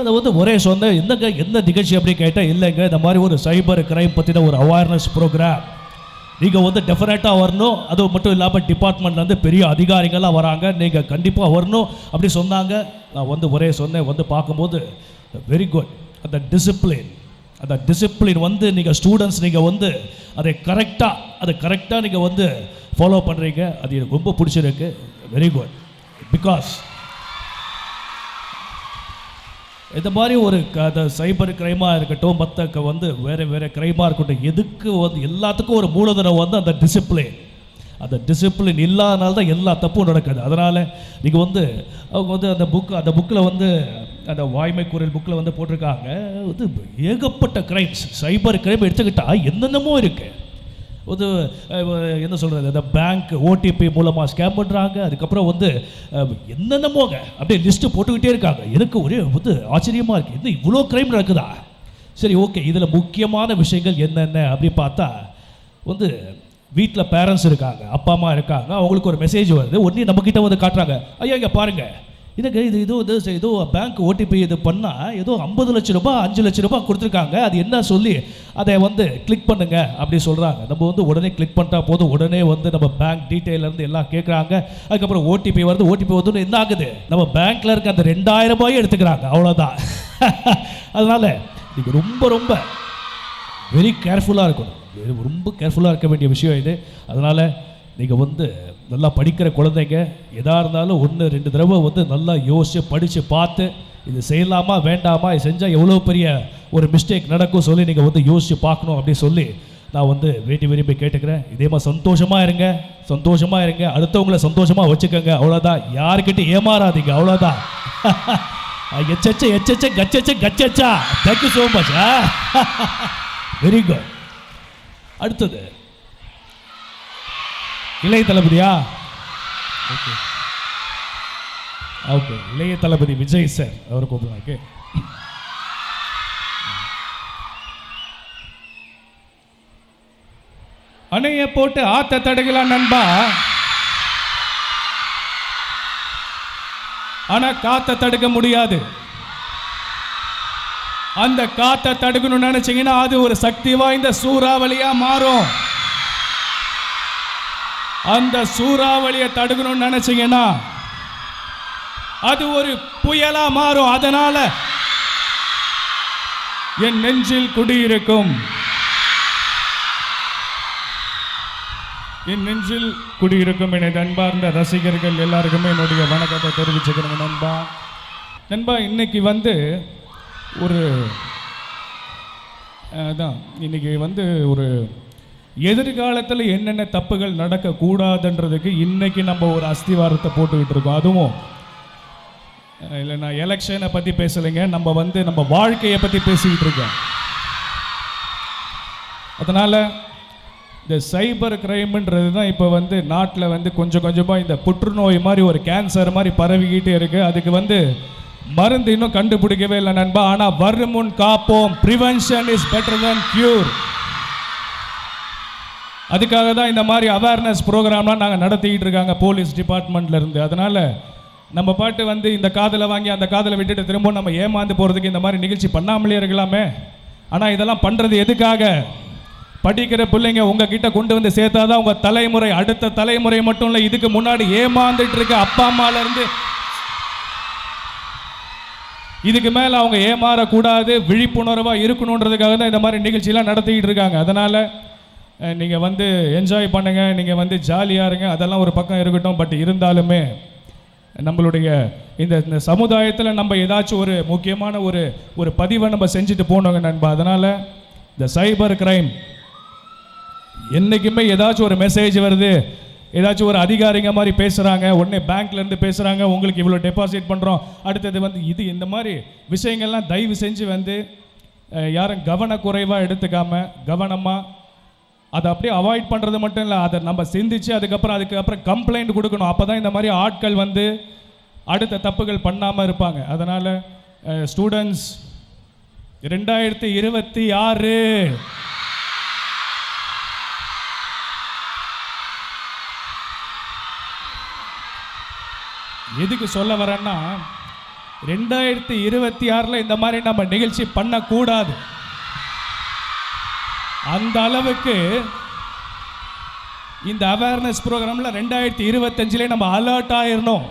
அதை வந்து ஒரே சொன்னேன், என்னங்க என்ன நிகழ்ச்சி அப்படின்னு கேட்டேன். இல்லைங்க, இந்த மாதிரி ஒரு சைபர் கிரைம் பற்றின ஒரு அவேர்னஸ் ப்ரோக்ராம், நீங்கள் வந்து டெஃபினட்டாக வரணும். அது மட்டும் இல்லாமல் டிபார்ட்மெண்ட்லேருந்து பெரிய அதிகாரிகள்லாம் வராங்க, நீங்கள் கண்டிப்பாக வரணும் அப்படி சொன்னாங்க. நான் வந்து ஒரே சொன்னேன். வந்து பார்க்கும்போது வெரி குட். அந்த டிசிப்ளின் வந்து நீங்கள் ஸ்டூடெண்ட்ஸ் நீங்கள் வந்து அதை கரெக்டாக நீங்கள் வந்து ஃபாலோ பண்ணுறீங்க. அது எனக்கு ரொம்ப பிடிச்சிருக்கு. Very good. பிகாஸ் இந்த மாதிரி ஒரு சைபர் கிரைமாக இருக்கட்டும், மற்ற வந்து வேறு கிரைமாக இருக்கட்டும், எதுக்கு வந்து எல்லாத்துக்கும் ஒரு மூலதனம் வந்து அந்த டிசிப்ளின் இல்லாதனால தான் எல்லா தப்பும் நடக்குது. அதனால் நீங்கள் வந்து அவங்க வந்து அந்த புக்கில் வந்து அந்த வாய்மை குரல் புக்கில் வந்து போட்டிருக்காங்க. வந்து ஏகப்பட்ட கிரைம்ஸ், சைபர் கிரைம் எடுத்துக்கிட்டால் என்னென்னமோ இருக்குது. வந்து என்ன சொல்கிறது, அந்த பேங்க் ஓடிபி மூலமாக ஸ்கேம் பண்ணுறாங்க. அதுக்கப்புறம் வந்து என்னென்னமோங்க அப்படியே லிஸ்ட்டு போட்டுக்கிட்டே இருக்காங்க. எனக்கு ஒரே வந்து ஆச்சரியமாக இருக்குது, இன்னும் இவ்வளோ கிரைம் நடக்குதா? சரி, ஓகே, இதில் முக்கியமான விஷயங்கள் என்னென்ன அப்படி பார்த்தா வந்து வீட்டில் பேரண்ட்ஸ் இருக்காங்க, அப்பா அம்மா இருக்காங்க, அவங்களுக்கு ஒரு மெசேஜ் வருது. உடனே நம்மக்கிட்ட வந்து காட்டுறாங்க, ஐயா இங்கே பாருங்கள், இதுக்கு ஏதோ பேங்க் ஓடிபி இது பண்ணால் ஏதோ 50 லட்ச ரூபாய் 5 லட்ச ரூபாய் கொடுத்துருக்காங்க, அது என்ன சொல்லி அதை வந்து கிளிக் பண்ணுங்க அப்படி சொல்கிறாங்க. நம்ம வந்து உடனே கிளிக் பண்ணிட்டா போதும், உடனே வந்து நம்ம பேங்க் டீட்டெயிலேருந்து எல்லாம் கேட்குறாங்க. அதுக்கப்புறம் ஓடிபி வருதுன்னு என்ன ஆகுது, நம்ம பேங்க்கில் இருக்க அந்த 2000 ரூபாயும் எடுத்துக்கிறாங்க. அவ்வளோதான். அதனால் நீங்கள் ரொம்ப வெரி கேர்ஃபுல்லாக இருக்கணும். ரொம்ப கேர்ஃபுல்லாக இருக்க வேண்டிய விஷயம் இது. அதனால் நீங்கள் வந்து நல்லா படிக்கிற குழந்தைங்க எதாக இருந்தாலும் 1-2 தடவை வந்து நல்லா யோசித்து படித்து பார்த்து இது செய்யலாமா வேண்டாமா, இது செஞ்சால் எவ்வளோ பெரிய ஒரு மிஸ்டேக் நடக்கும் சொல்லி நீங்கள் வந்து யோசித்து பார்க்கணும் அப்படின்னு சொல்லி நான் வந்து விரும்பி கேட்டுக்கிறேன். இதே மாதிரி சந்தோஷமாக இருங்க, அடுத்தவங்களை சந்தோஷமாக வச்சுக்கோங்க. அவ்வளோதான். யாருக்கிட்ட ஏமாறாதீங்க. அவ்வளோதான். எச்சச்ச கச்சச்சா. Thank you so much. Very good. அடுத்தது இளைய தளபதியா? ஓகே, இளைய தளபதி விஜய் சார் அவர் கூப்பிடலாம். ஓகே, அணைய போட்டு ஆத்த தடுக்கலாம் நண்பா, ஆனா காத்த தடுக்க முடியாது. அந்த காத்த தடுக்கணும்னு நினைச்சீங்கன்னா அது ஒரு சக்தி வாய்ந்த சூறாவளியா மாறும். அந்த சூறாவளியை தடுக்கணும்னு நினைச்சீங்கன்னா அது ஒரு புயலா மாறும். அதனால என் நெஞ்சில் குடியிருக்கும் எனது அன்பார்ந்த ரசிகர்கள் எல்லாருக்குமே என்னுடைய வணக்கத்தை தெரிவிச்சுக்கிறேன். நண்பா இன்னைக்கு வந்து ஒரு அதான் இன்றைக்கி வந்து ஒரு எதிர்காலத்தில் என்னென்ன தப்புகள் நடக்கக்கூடாதுன்றதுக்கு இன்றைக்கி நம்ம ஒரு அஸ்திவாரத்தை போட்டுக்கிட்டு இருக்கோம். அதுவும் இல்லை, நான் எலெக்ஷனை பற்றி பேசலைங்க, நம்ம வந்து நம்ம வாழ்க்கையை பற்றி பேசிக்கிட்டு இருக்கோம். அதனால் இந்த சைபர் கிரைம்ன்றது தான் இப்போ வந்து நாட்டில் வந்து கொஞ்சம் கொஞ்சமாக இந்த புற்றுநோய் மாதிரி ஒரு கேன்சர் மாதிரி பரவிக்கிட்டே இருக்குது. அதுக்கு வந்து மருந்து இன்னும் கண்டுபிடிக்கவே இல்லை நண்பா. ஆனால் வருமுன் காப்போம், prevention is better than cure. அதுக்காக தான் இந்த மாதிரி அவேர்னஸ் ப்ரோக்ராம்லாம் நாங்கள் நடத்திக்கிட்டு இருக்காங்க போலீஸ் டிபார்ட்மெண்ட்லேருந்து. அதனால் நம்ம பாட்டு வந்து இந்த காதில் வாங்கி அந்த காதில் விட்டுட்டு திரும்ப நம்ம ஏமாந்து போகிறதுக்கு இந்த மாதிரி நிகழ்ச்சி பண்ணாமலே இருக்கலாமே. ஆனால் இதெல்லாம் பண்ணுறது எதுக்காக? படிக்கிற பிள்ளைங்க உங்ககிட்ட கொண்டு வந்து சேர்த்தாதான் உங்கள் தலைமுறை, அடுத்த தலைமுறை மட்டும் இல்லை, இதுக்கு முன்னாடி ஏமாந்துட்டு இருக்க அப்பா அம்மாலேருந்து இதுக்கு மேலே அவங்க ஏமாறக்கூடாது, விழிப்புணர்வாக இருக்கணுன்றதுக்காக தான் இந்த மாதிரி நிகழ்ச்சியெலாம் நடத்திக்கிட்டு இருக்காங்க. அதனால் நீங்கள் வந்து என்ஜாய் பண்ணுங்கள், நீங்கள் வந்து ஜாலியாக இருங்க, அதெல்லாம் ஒரு பக்கம் இருக்கட்டும். பட் இருந்தாலுமே நம்மளுடைய இந்த சமுதாயத்தில் நம்ம ஏதாச்சும் ஒரு முக்கியமான ஒரு பதிவை நம்ம செஞ்சுட்டு போனோங்க நண்பா. அதனால் இந்த சைபர் கிரைம் என்றைக்குமே ஏதாச்சும் ஒரு மெசேஜ் வருது, ஏதாச்சும் ஒரு அதிகாரிங்க மாதிரி பேசுகிறாங்க, உடனே பேங்க்லேருந்து பேசுகிறாங்க, உங்களுக்கு இவ்வளோ டெபாசிட் பண்ணுறோம், அடுத்தது வந்து இந்த மாதிரி விஷயங்கள்லாம் தயவு செஞ்சு வந்து யாரும் கவனக்குறைவாக எடுத்துக்காமல் கவனமாக அதை அப்படியே அவாய்ட் பண்ணுறது மட்டும் இல்லை, அதை நம்ம சிந்திச்சு அதுக்கப்புறம் கம்ப்ளைண்ட் கொடுக்கணும். அப்போ தான் இந்த மாதிரி ஆட்கள் வந்து அடுத்த தப்புகள் பண்ணாமல் இருப்பாங்க. அதனால் ஸ்டூடெண்ட்ஸ் 2026 எதுக்கு சொல்ல வரேன்னா, 2026 இந்த மாதிரி நம்ம நிகழ்ச்சி பண்ணக்கூடாது. அந்த அளவுக்கு இந்த அவேர்னஸ் ப்ரோக்ராமில் 2025 நம்ம அலர்ட் ஆகிடணும்.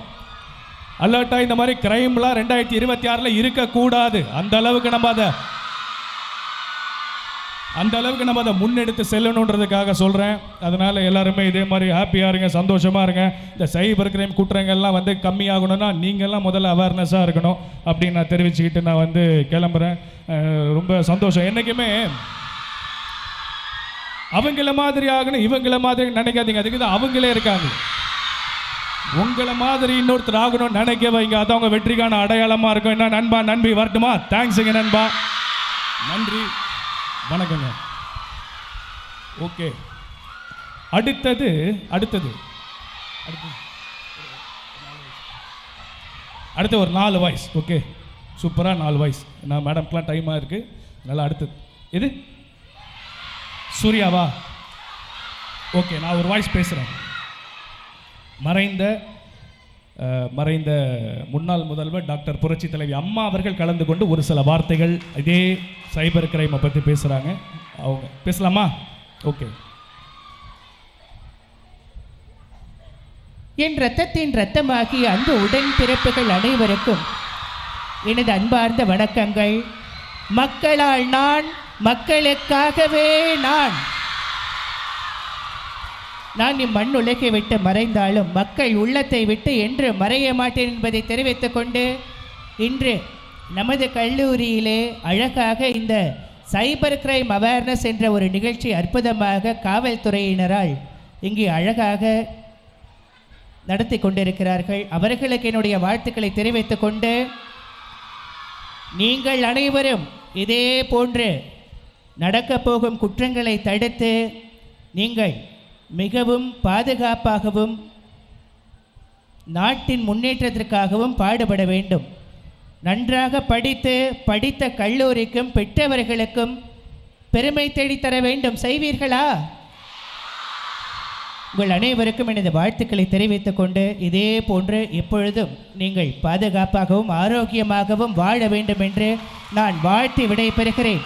அலர்ட்டாக இந்த மாதிரி கிரைம்லாம் 2026 இருக்கக்கூடாது. அந்த அளவுக்கு நம்ம அதை முன்னெடுத்து செல்லணுன்றதுக்காக சொல்கிறேன். அதனால் எல்லாருமே இதே மாதிரி ஹாப்பியாக இருங்க, சந்தோஷமாக இருங்க. இந்த சைபர் கிரைம் குற்றங்கள்லாம் வந்து கம்மியாகணும்னா நீங்கள்லாம் முதல்ல அவேர்னஸாக இருக்கணும் அப்படின்னு நான் தெரிவிச்சுக்கிட்டு நான் வந்து கிளம்புறேன். ரொம்ப சந்தோஷம். என்றைக்குமே அவங்கள மாதிரி ஆகணும், இவங்கள மாதிரி நினைக்காதீங்க. அதுக்கு தான் அவங்களே இருக்காங்க. உங்களை மாதிரி இன்னொருத்தர் ஆகணும்னு நினைக்க வைங்க, அது அவங்க வெற்றிக்கான அடையாளமாக இருக்கும். என்ன நண்பா, நன்றி, வரட்டுமா? தேங்க்ஸுங்க நண்பா, நன்றி, வணக்கங்க. ஓகே, அடுத்தது ஒரு 4 வாய்ஸ். ஓகே, சூப்பராக 4 வாய்ஸ். நான் மேடம்க்கெலாம் டைமாக இருக்குது. நல்லா அடுத்தது இது சூர்யாவா? ஓகே, நான் ஒரு வாய்ஸ் பேசுகிறேன். மறைந்த முன்னாள் முதல்வர் டாக்டர் புரட்சி தலைவி அம்மா அவர்கள் கலந்து கொண்டு ஒரு சில வார்த்தைகள் இதே சைபர் கிரைமை பற்றி பேசுகிறாங்க. அவங்க பேசலாமா? ஓகே. என் இரத்தத்தின் இரத்தமாகிய அந்த உடன் பிறப்புகள் அனைவருக்கும் எனது அன்பார்ந்த வணக்கங்கள். மக்களால் நான், மக்களுக்காகவே நான் இம்மண் உலகை விட்டு மறைந்தாலும் மக்கள் உள்ளத்தை விட்டு என்று மறைய மாட்டேன் என்பதை தெரிவித்துக் கொண்டு இன்று நமது கல்லூரியிலே அழகாக இந்த சைபர் கிரைம் அவேர்னஸ் என்ற ஒரு நிகழ்ச்சி அற்புதமாக காவல்துறையினரால் இங்கே அழகாக நடத்தி கொண்டிருக்கிறார்கள். அவர்களுக்கு என்னுடைய வாழ்த்துக்களை தெரிவித்துக் கொண்டு நீங்கள் அனைவரும் இதே போன்று நடக்கப் போகும் குற்றங்களை தடுத்து நீங்கள் மிகவும் பாதுகாப்பாகவும் நாட்டின் முன்னேற்றத்திற்காகவும் பாடுபட வேண்டும். நன்றாக படித்த கல்லூரிக்கும் பெற்றவர்களுக்கும் பெருமை தேடித்தர வேண்டும். செய்வீர்களா? உங்கள் அனைவருக்கும் எனது வாழ்த்துக்களை தெரிவித்துக் கொண்டு இதே போன்று எப்பொழுதும் நீங்கள் பாதுகாப்பாகவும் ஆரோக்கியமாகவும் வாழ வேண்டும் என்று நான் வாழ்த்தி விடைபெறுகிறேன்.